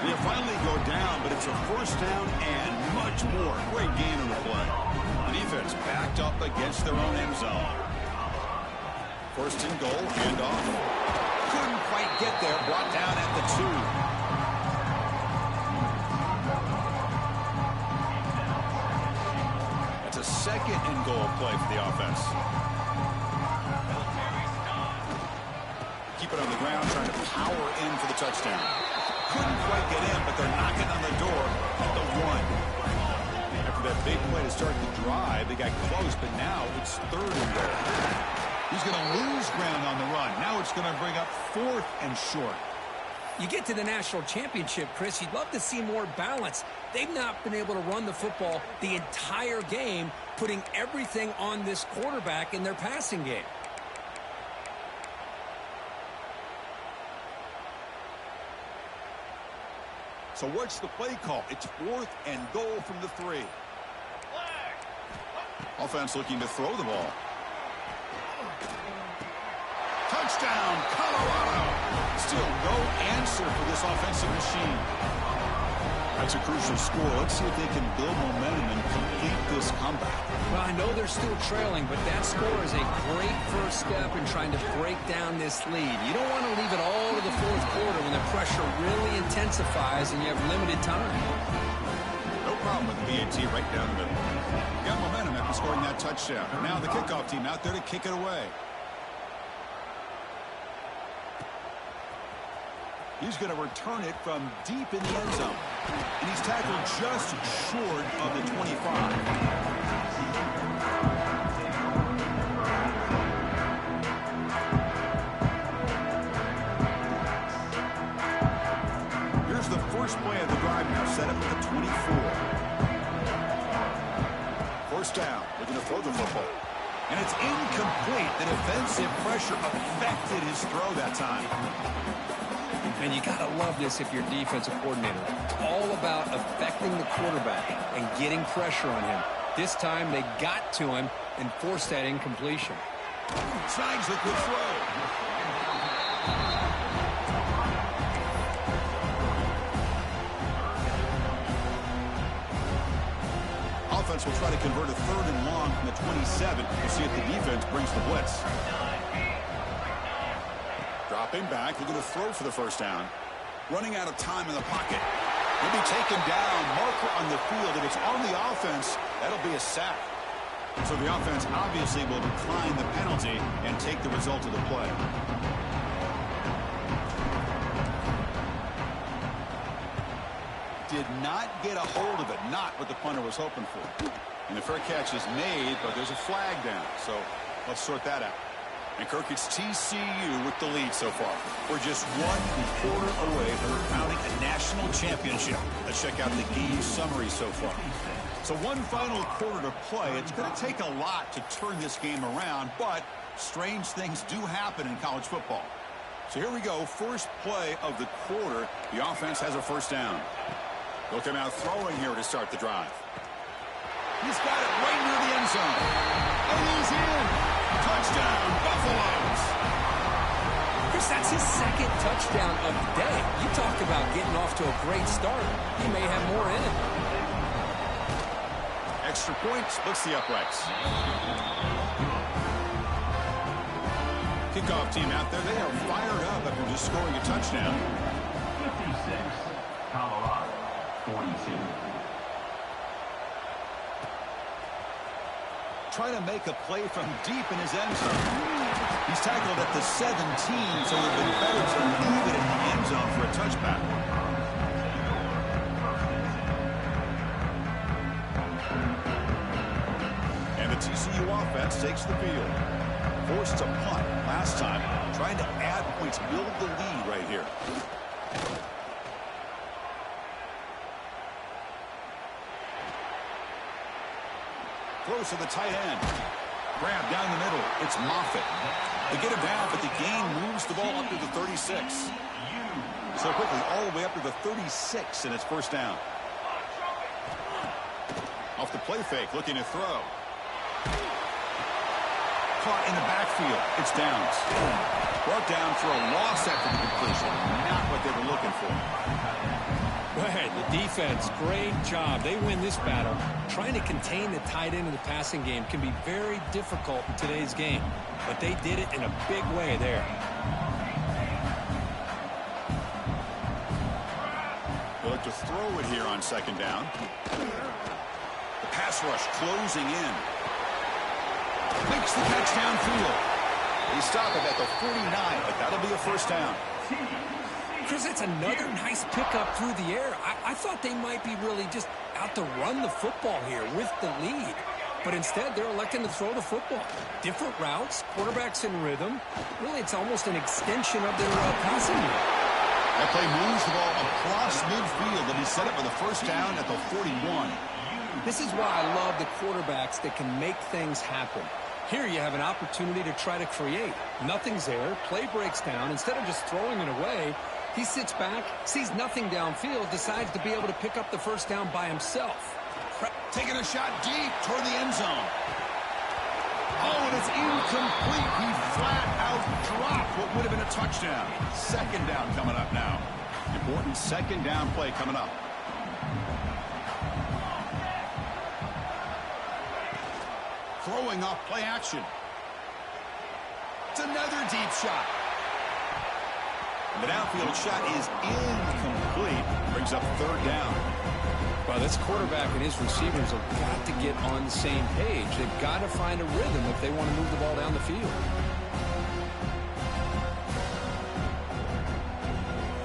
They finally go down, but it's a first down and much more. Great gain on the play. The defense backed up against their own end zone. First and goal, handoff. Couldn't quite get there, brought down at the 2. That's a second and goal play for the offense. Keep it on the ground, trying to power in for the touchdown. Couldn't quite get in, but they're knocking on the door at the 1. After that big play to start the drive, they got close, but now it's third and goal. He's going to lose ground on the run. Now it's going to bring up fourth and short. You get to the national championship, Chris, you'd love to see more balance. They've not been able to run the football the entire game, putting everything on this quarterback in their passing game. So what's the play call? It's fourth and goal from the 3. Offense looking to throw the ball. Touchdown, Colorado. Still no answer for this offensive machine. That's a crucial score. Let's see if they can build momentum and complete this comeback. Well, I know they're still trailing, but that score is a great first step in trying to break down this lead. You don't want to leave it all to the fourth quarter when the pressure really intensifies and you have limited time. Nope, problem with the BAT right down the middle. Got momentum after scoring that touchdown. Now the kickoff team out there to kick it away. He's going to return it from deep in the end zone. And he's tackled just short of the 25. The first play of the drive now set up at the 24. First down, looking to throw the football. And it's incomplete. The defensive pressure affected his throw that time. And you got to love this if you're a defensive coordinator. It's all about affecting the quarterback and getting pressure on him. This time they got to him and forced that incompletion. Snags a good throw. Offense will try to convert a 3rd and long from the 27. We'll see if the defense brings the blitz. Dropping back, looking to throw for the first down. Running out of time in the pocket. He'll be taken down. Marker on the field. If it's on the offense, that'll be a sack. So the offense obviously will decline the penalty and take the result of the play. Did not get a hold of it. Not what the punter was hoping for. And the fair catch is made, but there's a flag down. So let's sort that out. And Kirk, it's TCU with the lead so far. We're just 1 quarter away from crowning a national championship. Let's check out the game summary so far. So one final quarter to play. It's going to take a lot to turn this game around, but strange things do happen in college football. So here we go. First play of the quarter. The offense has a first down. They'll come out throwing here to start the drive. He's got it right near the end zone. And he's in. Touchdown, Buffaloes. Chris, that's his 2nd touchdown of the day. You talk about getting off to a great start. He may have more in it. Extra point splits the uprights. Kickoff team out there. They are fired up after just scoring a touchdown. 56, Colorado, 42. Trying to make a play from deep in his end zone. He's tackled at the 17, so it would have been better to leave it in the end zone for a touchback. And the TCU offense takes the field. Forced to punt last time. Trying to add points, build the lead right here. Throws to the tight end. Grab down the middle. It's Moffitt. They get him down, but the gain moves the ball up to the 36. So quickly, all the way up to the 36, and it's first down. Off the play fake, looking to throw. Caught in the backfield. It's Downs. Brought down for a loss after the completion. Not what they were looking for. Right, the defense, great job. They win this battle. Trying to contain the tight end of the passing game can be very difficult in today's game. But they did it in a big way there. They look to throw it here on second down. The pass rush closing in. Makes the catch downfield. They stop it at the 49, but that'll be a first down. Chris, that's another nice pickup through the air. I thought they might be really just out to run the football here with the lead. But instead, they're electing to throw the football. Different routes, quarterbacks in rhythm. Really, it's almost an extension of their passing game. That play moves the ball across midfield, and he set up for the first down at the 41. This is why I love the quarterbacks that can make things happen. Here you have an opportunity to try to create. Nothing's there. Play breaks down. Instead of just throwing it away, he sits back, sees nothing downfield, decides to be able to pick up the first down by himself. Taking a shot deep toward the end zone. Oh, and it's incomplete. He flat out dropped what would have been a touchdown. Second down coming up now. Important second down play coming up. Throwing off play action. It's another deep shot. And the downfield shot is incomplete. Brings up third down. Well, this quarterback and his receivers have got to get on the same page. They've got to find a rhythm if they want to move the ball down the field.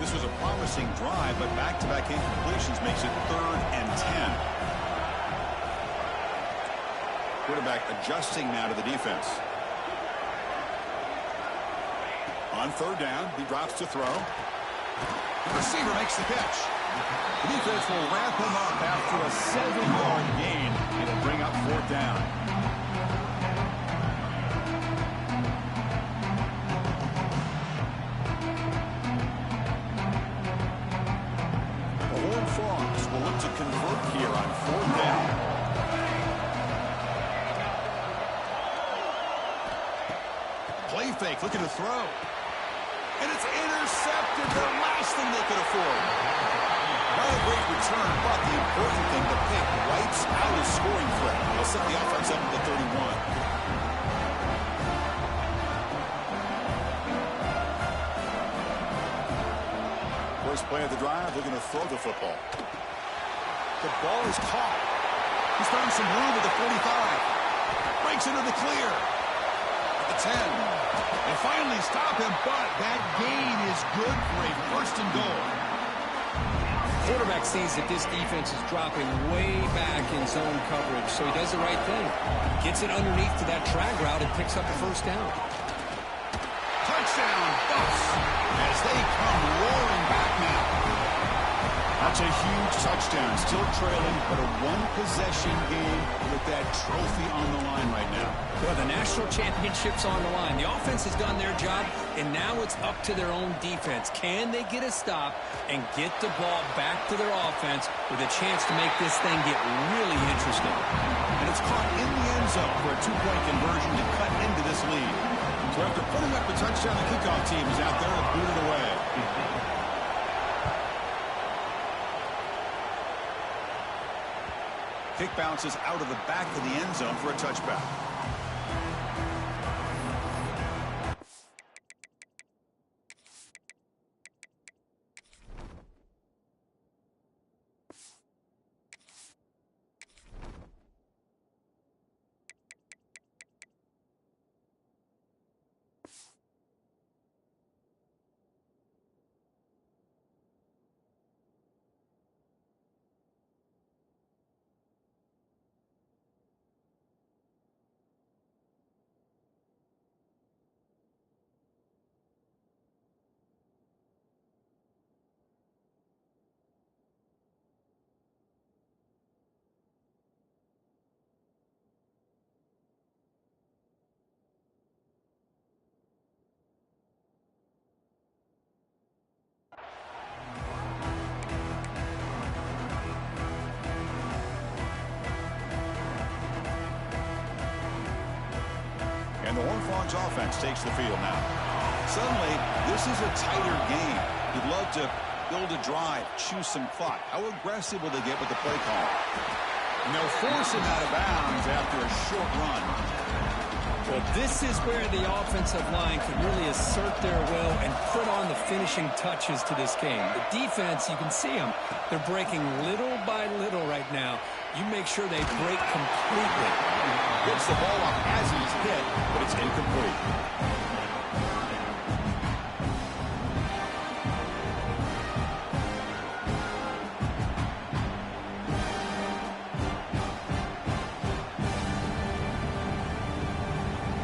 This was a promising drive, but back-to-back incompletions makes it 3rd and 10. Quarterback adjusting now to the defense. On 3rd down, he drops to throw. The receiver makes the catch. The defense will wrap him up after a 7-yard gain. It'll bring up 4th down. The Horned Frogs will look to convert here on 4th down. Play fake, looking to throw. And it's intercepted, the last thing they could afford. Not a great return, but the important thing, the pick wipes out his scoring threat. They'll set the offense up to the 31. First play of the drive, looking to throw the football. The ball is caught. He's found some room at the 45. Breaks into the clear. At the 10. They finally stop him, but that gain is good for a 1st and goal. Quarterback sees that this defense is dropping way back in zone coverage, so he does the right thing. Gets it underneath to that drag route and picks up a 1st down. Touchdown, Bucks, as they come roaring back now. That's a huge touchdown, still trailing, but a 1-possession game with that trophy on the line right now. Well, the national championship's on the line. The offense has done their job, and now it's up to their own defense. Can they get a stop and get the ball back to their offense with a chance to make this thing get really interesting? And it's caught in the end zone for a 2-point conversion to cut into this lead. So after putting up the touchdown, the kickoff team is out there to boot it away. Kick bounces out of the back of the end zone for a touchback. And the Horned Frogs offense takes the field now. Suddenly, this is a tighter game. You'd love to build a drive, choose some clock. How aggressive will they get with the play call? And they'll force him out of bounds after a short run. Well, this is where the offensive line can really assert their will and put on the finishing touches to this game. The defense, you can see them. They're breaking little by little right now. You make sure they break completely. Gets the ball up as he's hit, but it's incomplete.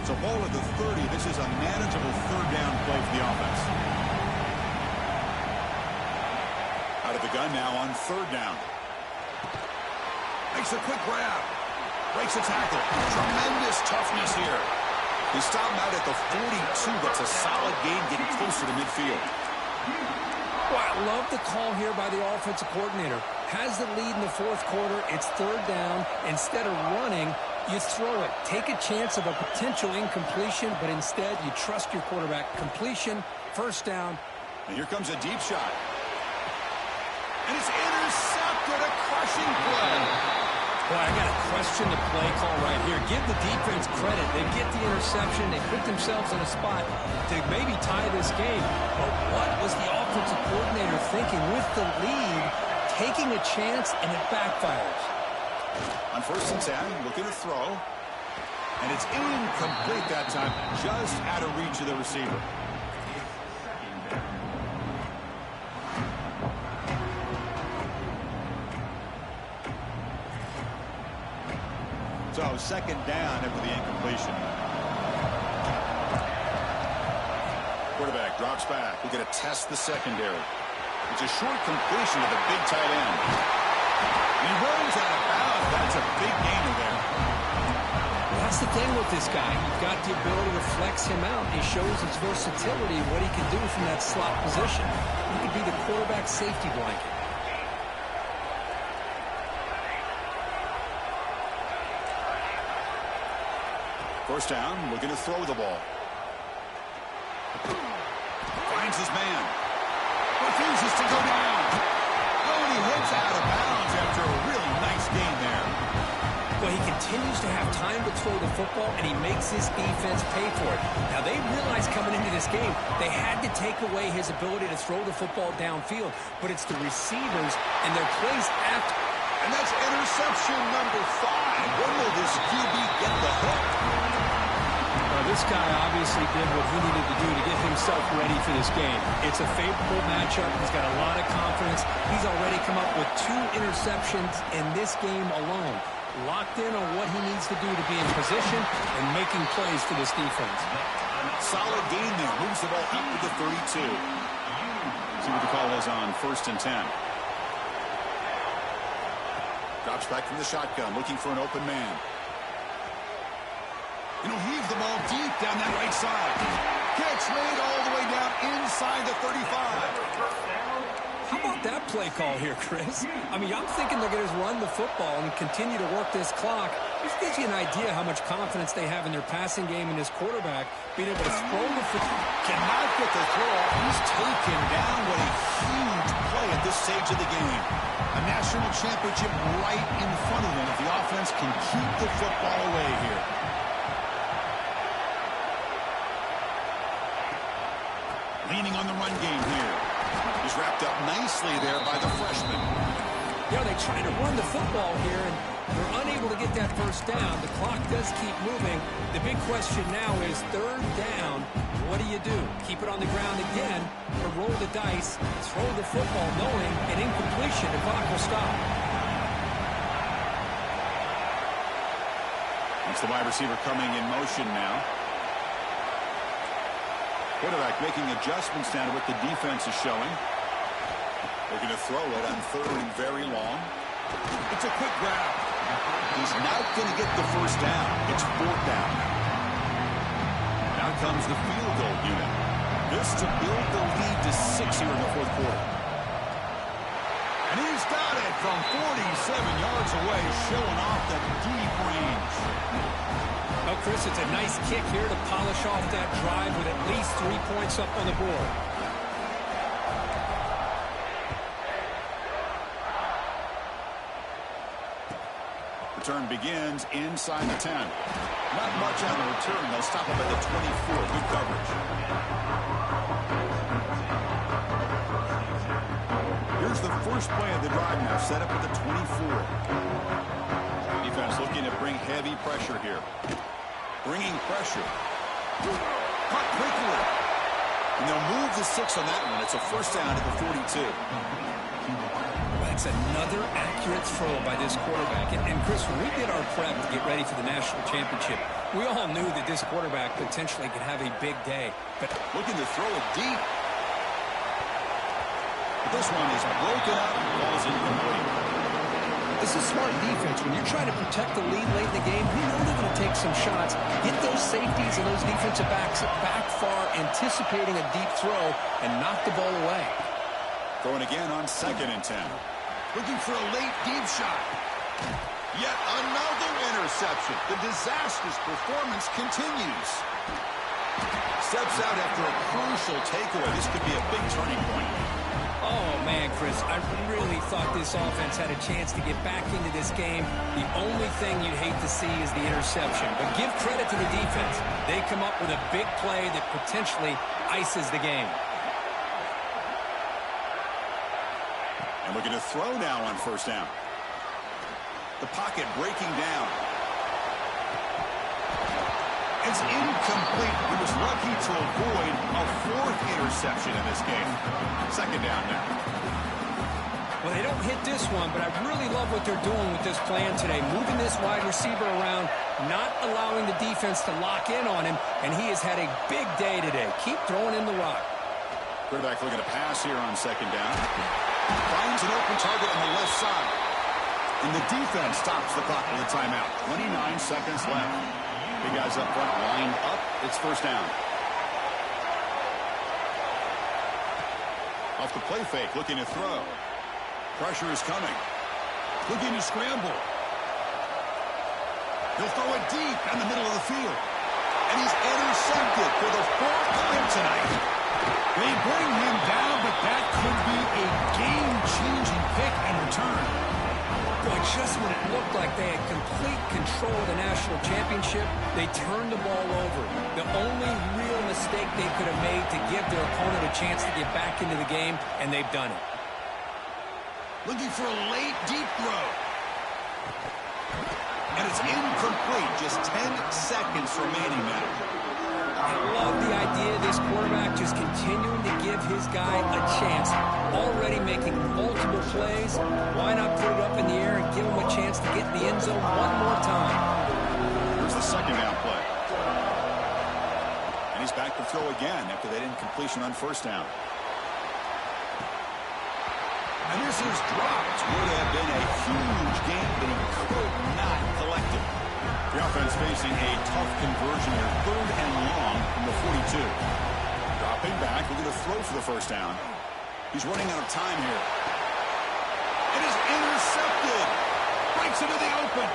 So ball at the 30. This is a manageable 3rd down play for the offense. Out of the gun now on 3rd down. Makes a quick grab. Breaks a tackle. Tremendous toughness here. He stopped him out at the 42. That's a solid gain getting closer to midfield. Well, I love the call here by the offensive coordinator. Has the lead in the 4th quarter. It's 3rd down. Instead of running, you throw it. Take a chance of a potential incompletion, but instead you trust your quarterback. Completion, 1st down. And here comes a deep shot. And it's intercepted. A crushing play. Boy, I got to question the play call right here. Give the defense credit. They get the interception. They put themselves in a spot to maybe tie this game. But what was the offensive coordinator thinking with the lead? taking a chance, and it backfires. On 1st and 10, looking to throw. And it's incomplete that time, just out of reach of the receiver. So 2nd down after the incompletion. Quarterback drops back. We're going to test the secondary. It's a short completion to the big tight end. He rolls out of bounds. That's a big gainer there. That's the thing with this guy. You've got the ability to flex him out. He shows his versatility, what he can do from that slot position. He could be the quarterback safety blanket. First down, looking to throw the ball. Finds his man. Refuses to go down. Oh, and he hits out of bounds after a really nice gain there. Well, he continues to have time to throw the football, and he makes his defense pay for it. Now, they realized coming into this game, they had to take away his ability to throw the football downfield, but it's the receivers and their plays after. And that's interception number 5. When will this QB get the hook? Well, this guy obviously did what he needed to do to get himself ready for this game. It's a favorable matchup. He's got a lot of confidence. He's already come up with 2 interceptions in this game alone. Locked in on what he needs to do to be in position and making plays for this defense. Solid gain there. Moves the ball up to the 32. See what the call is on 1st and 10. Drops back from the shotgun, looking for an open man. And he'll heave the ball deep down that right side. Catch made all the way down inside the 35. How about that play call here, Chris? I mean, I'm thinking they're going to run the football and continue to work this clock. This gives you an idea how much confidence they have in their passing game and his quarterback being able to throw the football. Cannot get the throw. He's taken down. What a huge play at this stage of the game. A national championship right in front of them if the offense can keep the football away here. Leaning on the run game here. He's wrapped up nicely there by the freshman. You know, they try to run the football here, and they're unable to get that first down. The clock does keep moving. The big question now is 3rd down. What do you do? Keep it on the ground again, or roll the dice, throw the football, knowing an incompletion, the clock will stop. It's the wide receiver coming in motion now. Quarterback making adjustments down to what the defense is showing. Looking to throw it on 3rd and very long. It's a quick grab. He's not going to get the first down. It's 4th down. Now comes the field goal unit. This to build the lead to 6 here in the 4th quarter. And he's got it from 47 yards away, showing off the deep range. Well, Chris, it's a nice kick here to polish off that drive with at least 3 points up on the board. Return begins inside the 10. Not much on the return. They'll stop him at the 24. Good coverage. Here's the first play of the drive now, set up at the 24. Defense looking to bring heavy pressure here. Bringing pressure. Caught quickly. And they'll move the 6 on that one. It's a first down at the 42. That's another accurate throw by this quarterback. And Chris, when we did our prep to get ready for the national championship, we all knew that this quarterback potentially could have a big day. But looking to throw it deep. But this one is broken up and falls incomplete. This is smart defense. When you're trying to protect the lead late in the game, you know they're going to take some shots, get those safeties and those defensive backs back far, anticipating a deep throw, and knock the ball away. Going again on 2nd and 10. Looking for a late deep shot. Yet another interception. The disastrous performance continues. Steps out after a crucial takeaway. This could be a big turning point. Oh, man, Chris, I really thought this offense had a chance to get back into this game. The only thing you'd hate to see is the interception. But give credit to the defense. They come up with a big play that potentially ices the game. And looking to throw now on first down. The pocket breaking down. It's incomplete. He was lucky to avoid a 4th interception in this game. Second down now. Well, they don't hit this one, but I really love what they're doing with this plan today. Moving this wide receiver around, not allowing the defense to lock in on him, and he has had a big day today. Keep throwing in the rock. Quarterback looking to pass here on second down. Finds an open target on the left side. And the defense stops the clock with a timeout. 29 seconds left. Big guys up front lined up. It's first down. Off the play fake, looking to throw. Pressure is coming. Looking to scramble. He'll throw it deep in the middle of the field. And he's intercepted for the 4th time tonight. They bring him down, but that could be a game-changing pick and return. Boy, just when it looked like they had complete control of the national championship, they turned the ball over. The only real mistake they could have made to give their opponent a chance to get back into the game, and they've done it. Looking for a late, deep throw. And it's incomplete. Just 10 seconds remaining now. I love the idea of this quarterback just continuing to give his guy a chance. Already making multiple plays. Why not put it up in the air and give him a chance to get in the end zone one more time? Here's the second down play. And he's back to throw again after that incompletion on first down. And this is dropped. Would have been a huge game, but he could not collect it. The offense facing a tough conversion here. 3rd and long from the 42. Dropping back, looking to throw for the first down. He's running out of time here. It is intercepted. Breaks into the open.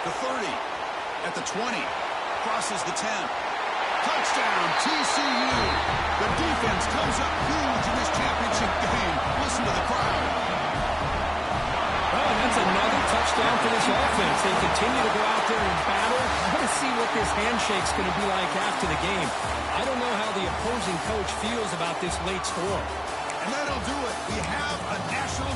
The 30. At the 20. Crosses the 10. Touchdown, TCU. The defense comes up huge in this championship game. Listen to the crowd. Well, and that's another touchdown for this offense. They continue to go out there and battle. I want to see what this handshake's going to be like after the game. I don't know how the opposing coach feels about this late score. And that'll do it. We have a national...